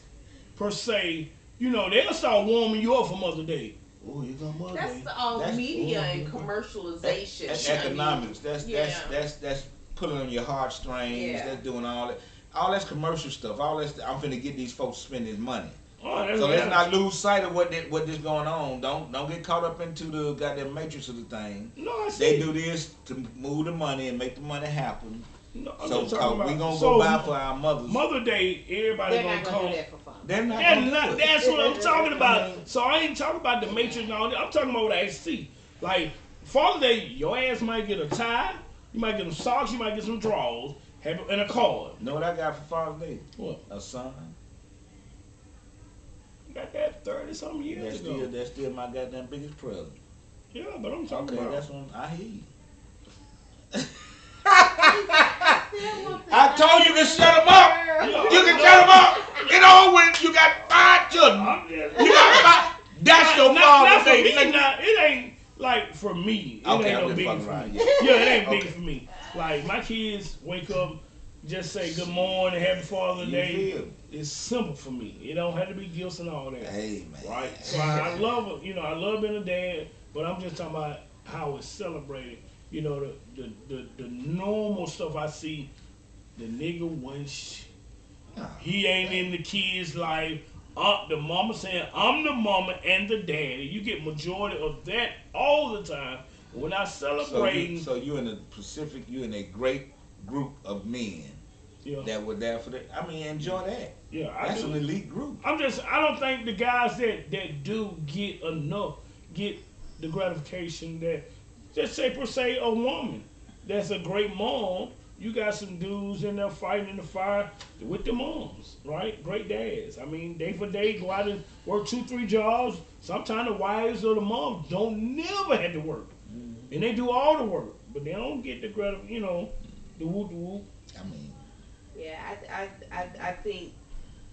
Speaker 2: per se. They'll start warming you up for Mother's Day. Oh, you got Mother's Day.
Speaker 4: That's media and commercialization.
Speaker 3: That's economics. That's pulling on your heartstrings. Yeah. That's doing all that. All that's commercial stuff. All that's I'm finna get these folks to spend this money.
Speaker 2: Oh,
Speaker 3: So let's not lose sight of what this going on. Don't get caught up into the goddamn matrix of the thing.
Speaker 2: No, I see.
Speaker 3: They do this to move the money and make the money happen.
Speaker 2: No, I'm
Speaker 3: So
Speaker 2: just talking about,
Speaker 3: we gonna go buy for our mothers.
Speaker 2: Mother Day, everybody
Speaker 4: They're
Speaker 2: gonna
Speaker 4: not
Speaker 2: come.
Speaker 4: gonna do that for fun.
Speaker 3: They're not
Speaker 2: That's
Speaker 3: gonna
Speaker 2: not.
Speaker 3: do it.
Speaker 2: That's what I'm talking about.
Speaker 3: I mean,
Speaker 2: So I ain't talking about the matrix and all that. I'm talking about what I see. Like Father's Day, your ass might get a tie, you might get some socks, you might get some drawers, and a card.
Speaker 3: know what I got for Father's Day?
Speaker 2: What?
Speaker 3: A son.
Speaker 2: Got that 30-something years ago.
Speaker 3: That's still my goddamn biggest present.
Speaker 2: Yeah, but I'm talking
Speaker 3: Okay,
Speaker 2: about.
Speaker 3: that's one I hear you.
Speaker 4: I
Speaker 3: I told you to shut him up.
Speaker 2: Yeah,
Speaker 3: You can shut him up. Get on with it. You got 5 children.
Speaker 2: I'm just,
Speaker 3: You got 5. That's your
Speaker 2: not
Speaker 3: Father's
Speaker 2: for
Speaker 3: Day.
Speaker 2: me. Not, it ain't like for me. It
Speaker 3: Okay,
Speaker 2: ain't
Speaker 3: I'm
Speaker 2: no
Speaker 3: just
Speaker 2: big
Speaker 3: fucking
Speaker 2: for
Speaker 3: around.
Speaker 2: me.
Speaker 3: Yeah.
Speaker 2: Yeah, it ain't big
Speaker 3: Okay.
Speaker 2: for me. Like my kids wake up, just say good morning, happy Father's
Speaker 3: You
Speaker 2: Day.
Speaker 3: feel?
Speaker 2: It's simple for me. It don't have to be gifts and all that.
Speaker 3: Hey man.
Speaker 2: Right? So I love, I love being a dad, but I'm just talking about how it's celebrated. You know, the normal stuff I see, the nigga once he ain't in the kid's life. The mama saying, I'm the mama and the daddy. You get majority of that all the time. When I celebrate,
Speaker 3: So you in a Pacific, you in a great group of men
Speaker 2: yeah,
Speaker 3: that were there for that. I mean, enjoy that.
Speaker 2: yeah, I
Speaker 3: That's
Speaker 2: do.
Speaker 3: an elite group.
Speaker 2: I don't think the guys that do get the gratification that, just say per se, a woman that's a great mom. You got some dudes in there fighting in the fire with the moms, right? Great dads. I mean, day for day, go out and work 2-3 jobs. Sometimes the wives or the moms don't never have to work, and they do all the work, but they don't get the the whoop the whoop.
Speaker 3: I mean,
Speaker 4: Yeah, I think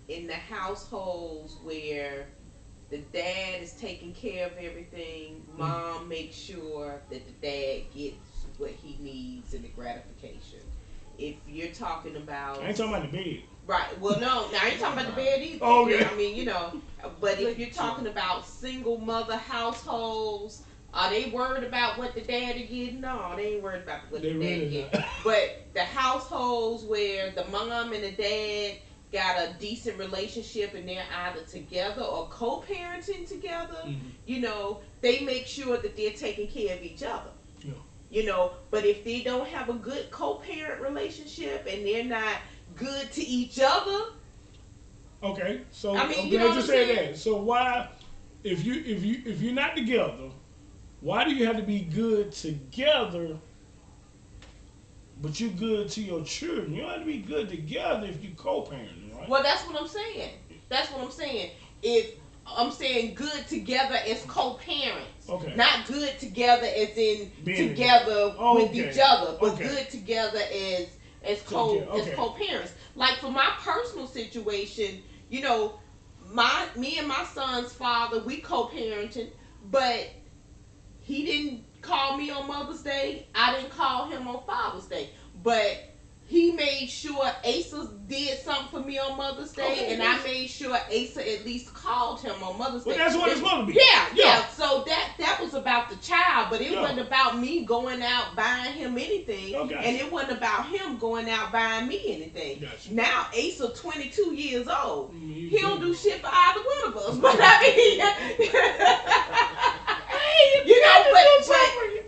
Speaker 4: in the households where the dad is taking care of everything, mom makes sure that the dad gets what he needs and the gratification. If you're talking about,
Speaker 2: I ain't talking about the bed.
Speaker 4: right, well, no, I ain't talking about the bed either.
Speaker 2: Oh, okay.
Speaker 4: I mean, but if you're talking about single mother households, are they worried about what the daddy getting? No, they ain't worried about what
Speaker 2: They
Speaker 4: the
Speaker 2: really
Speaker 4: daddy
Speaker 2: not.
Speaker 4: getting. But the households where the mom and the dad got a decent relationship and they're either together or co-parenting together, they make sure that they're taking care of each other.
Speaker 2: Yeah.
Speaker 4: But if they don't have a good co-parent relationship and they're not good to each other,
Speaker 2: Okay, so
Speaker 4: I mean,
Speaker 2: I'm
Speaker 4: you know
Speaker 2: glad
Speaker 4: what
Speaker 2: you
Speaker 4: I'm
Speaker 2: said
Speaker 4: saying?
Speaker 2: that. So why, if you're not together, why do you have to be good together, but you good to your children? You don't have to be good together if you co-parenting, right?
Speaker 4: well, that's what I'm saying. That's what I'm saying. If I'm saying good together as co-parents,
Speaker 2: Okay.
Speaker 4: not good together as in
Speaker 2: Being
Speaker 4: together
Speaker 2: Oh,
Speaker 4: with
Speaker 2: okay.
Speaker 4: each other, but
Speaker 2: Okay.
Speaker 4: good together as
Speaker 2: Okay.
Speaker 4: co-parents. Like for my personal situation, me and my son's father, we co-parenting, but he didn't call me on Mother's Day. I didn't call him on Father's Day. But he made sure Asa did something for me on Mother's Day,
Speaker 2: Okay,
Speaker 4: and I made sure Asa at least called him on Mother's
Speaker 2: Well,
Speaker 4: Day.
Speaker 2: that's what it's supposed to be.
Speaker 4: Yeah. So that was about the child, but it
Speaker 2: Yeah.
Speaker 4: wasn't about me going out buying him anything,
Speaker 2: Oh, gotcha.
Speaker 4: and it wasn't about him going out buying me anything.
Speaker 2: Gotcha.
Speaker 4: Now Asa 22 years old.
Speaker 2: You
Speaker 4: He don't
Speaker 2: good.
Speaker 4: do shit for either one of us, but I mean,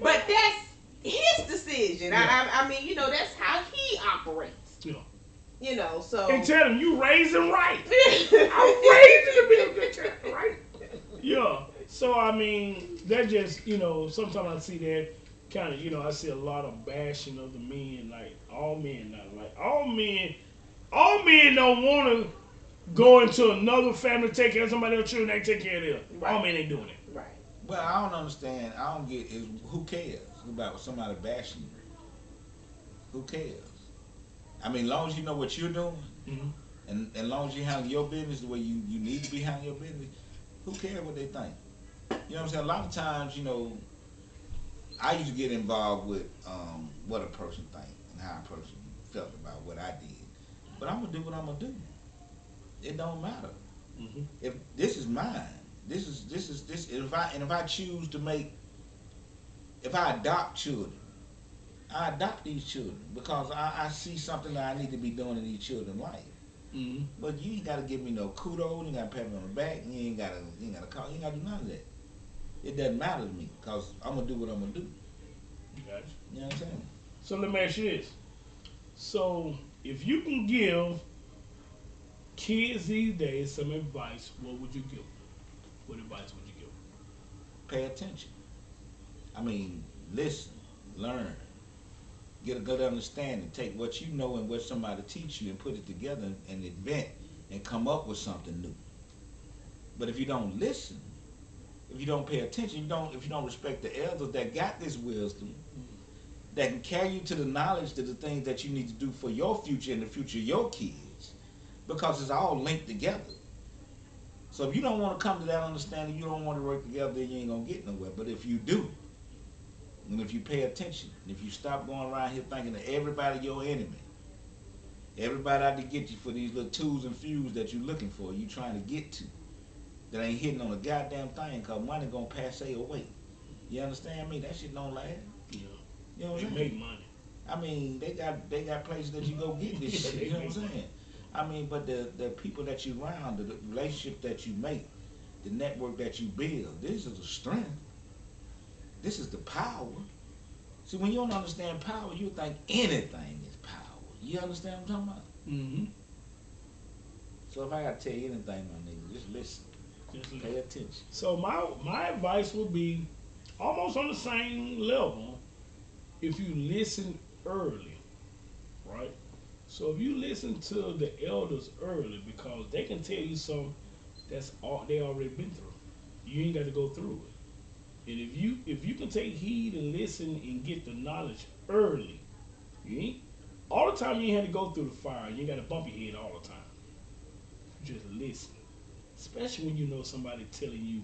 Speaker 4: but that's his decision.
Speaker 2: Yeah.
Speaker 4: I mean, that's how he operates.
Speaker 2: Yeah.
Speaker 4: So.
Speaker 2: And tell him you raising right. I'm raising to be a good child, right? Yeah. So I mean, that just sometimes I see that kind of I see a lot of bashing of the men. Like all men, not like all men. All men don't want to go into another family, take care of somebody else's children, they take care of them.
Speaker 4: Right.
Speaker 2: All men ain't doing it.
Speaker 4: Right.
Speaker 3: well, I don't understand. I don't get is who cares about somebody bashing you. Who cares? I mean, as long as you know what you're doing,
Speaker 2: Mm-hmm.
Speaker 3: and as long as you handle your business the way you need to be handling your business, who cares what they think? You know what I'm saying? A lot of times, I used to get involved with what a person think and how a person felt about what I did. But I'm gonna do what I'm gonna do. It don't matter.
Speaker 2: Mm-hmm.
Speaker 3: If this is mine, this is. If I choose to if I adopt children, I adopt these children because I see something that I need to be doing in these children's life.
Speaker 2: Mm-hmm.
Speaker 3: But you ain't gotta give me no kudos. You ain't gotta pat me on the back. You ain't gotta call. You ain't gotta do none of that. It doesn't matter to me because I'm gonna do what I'm gonna do.
Speaker 2: Gotcha.
Speaker 3: You know what I'm saying?
Speaker 2: So let me ask you this. So if you can give kids these days some advice, what would you give? What advice would you give?
Speaker 3: Pay attention. I mean, listen, learn, get a good understanding. Take what you know and what somebody teach you and put it together and invent and come up with something new. But if you don't listen, if you don't pay attention, if you don't respect the elders that got this wisdom, that can carry you to the knowledge to the things that you need to do for your future and the future of your kids, because it's all linked together. So if you don't want to come to that understanding, you don't want to work together, then you ain't gonna get nowhere. But if you do, and if you pay attention, and if you stop going around here thinking that everybody your enemy, everybody out to get you for these little twos and fews that you're looking for, you trying to get to, that ain't hitting on a goddamn thing, cause money gonna passe away. You understand me? That shit don't last.
Speaker 2: Yeah.
Speaker 3: You know what
Speaker 2: They
Speaker 3: I'm
Speaker 2: make
Speaker 3: saying?
Speaker 2: money.
Speaker 3: I mean, they got places that you go get this shit. You know what I'm saying? I mean, but the people that you around, the relationship that you make, the network that you build, this is the strength. This is the power. See, when you don't understand power, you think anything is power. You understand what I'm talking about?
Speaker 2: Mm-hmm.
Speaker 3: So if I gotta tell you anything, my nigga, just listen.
Speaker 2: Just
Speaker 3: Pay attention.
Speaker 2: So my advice would be almost on the same level if you listen early, right? So if you listen to the elders early, because they can tell you something that's all they already been through. You ain't got to go through it. And if you can take heed and listen and get the knowledge early, you ain't all the time you ain't had to go through the fire. You ain't got to bump your head all the time. Just listen. Especially when you know somebody telling you,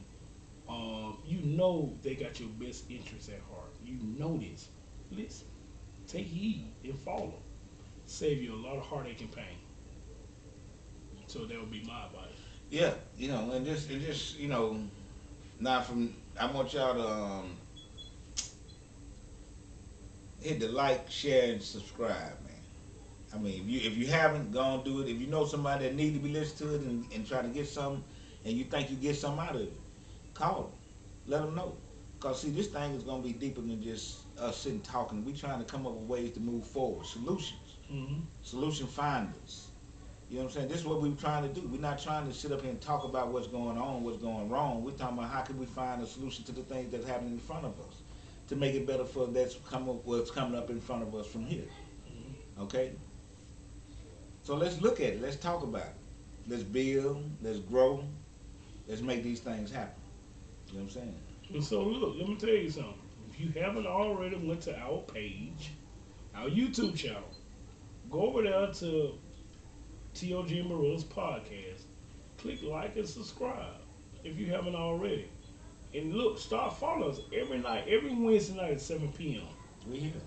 Speaker 2: you know they got your best interests at heart. You know this. Listen, take heed and follow. Save you a lot of heartache and pain. So that would be my advice.
Speaker 3: Yeah, and just now I want y'all to hit the like, share, and subscribe, man. I mean, if you haven't, go and do it. If you know somebody that need to be listened to it and try to get something, and you think you get something out of it, call them. Let them know. Because, see, this thing is going to be deeper than just us sitting talking. We trying to come up with ways to move forward. Solutions.
Speaker 2: Mm-hmm.
Speaker 3: Solution finders. You know what I'm saying? This is what we're trying to do. We're not trying to sit up here and talk about what's going on, what's going wrong. We're talking about how can we find a solution to the things that's happening in front of us to make it better for what's coming up in front of us from here.
Speaker 2: Mm-hmm.
Speaker 3: Okay? So let's look at it. Let's talk about it. Let's build. Let's grow. Let's make these things happen. You know what I'm saying?
Speaker 2: And so look, let me tell you something. If you haven't already went to our page, our YouTube channel, go over there to T.O.G. and Marilla's podcast. Click like and subscribe if you haven't already. And look, start following us every night, every Wednesday night at 7 p.m.
Speaker 3: We here.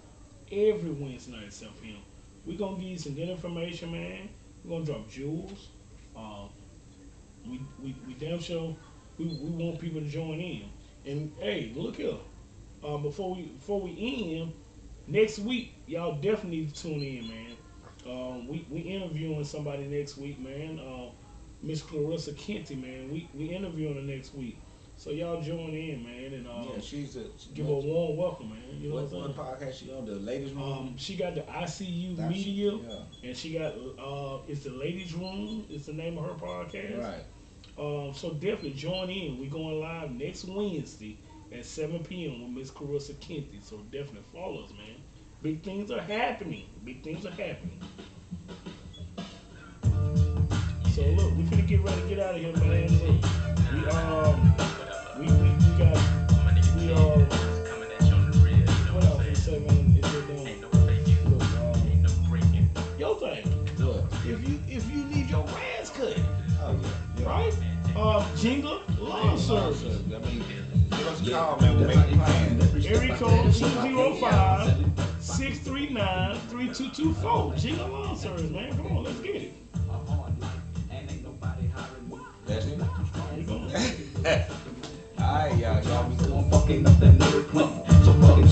Speaker 2: Every Wednesday night at 7 p.m. We're going to give you some good information, man. We're going to drop jewels. We damn sure we want people to join in. And hey, look here. Before we end, next week, y'all definitely need to tune in, man. We interviewing somebody next week, man. Miss Clarissa Kenty, man. We interviewing her next week. So y'all join in, man, and
Speaker 3: Yeah,
Speaker 2: give her a warm welcome, man. You know
Speaker 3: what
Speaker 2: what I'm saying?
Speaker 3: podcast she on? The ladies room.
Speaker 2: She got the ICU Media, and she got it's the Ladies Room. It's the name of her podcast.
Speaker 3: Right.
Speaker 2: So definitely join in. We going live next Wednesday at 7 p.m. with Miss Clarissa Kenty. So definitely follow us, man. Big things are happening. Big things are happening. So look, we finna get ready to get out of here, man. Look, what else we say, man? Is it your thing.
Speaker 3: What?
Speaker 2: If you need your grass cut,
Speaker 3: Oh yeah.
Speaker 2: right? Jingle lawn service.
Speaker 3: I mean, give us a call, man. We make plans.
Speaker 2: Area code 205-639-3224. Jingle lawn service, man. Come on, let's get it.
Speaker 3: That's it.
Speaker 2: There you go.
Speaker 3: All right, y'all. Y'all be cool.
Speaker 1: Fucking nothing, little clump. So fucking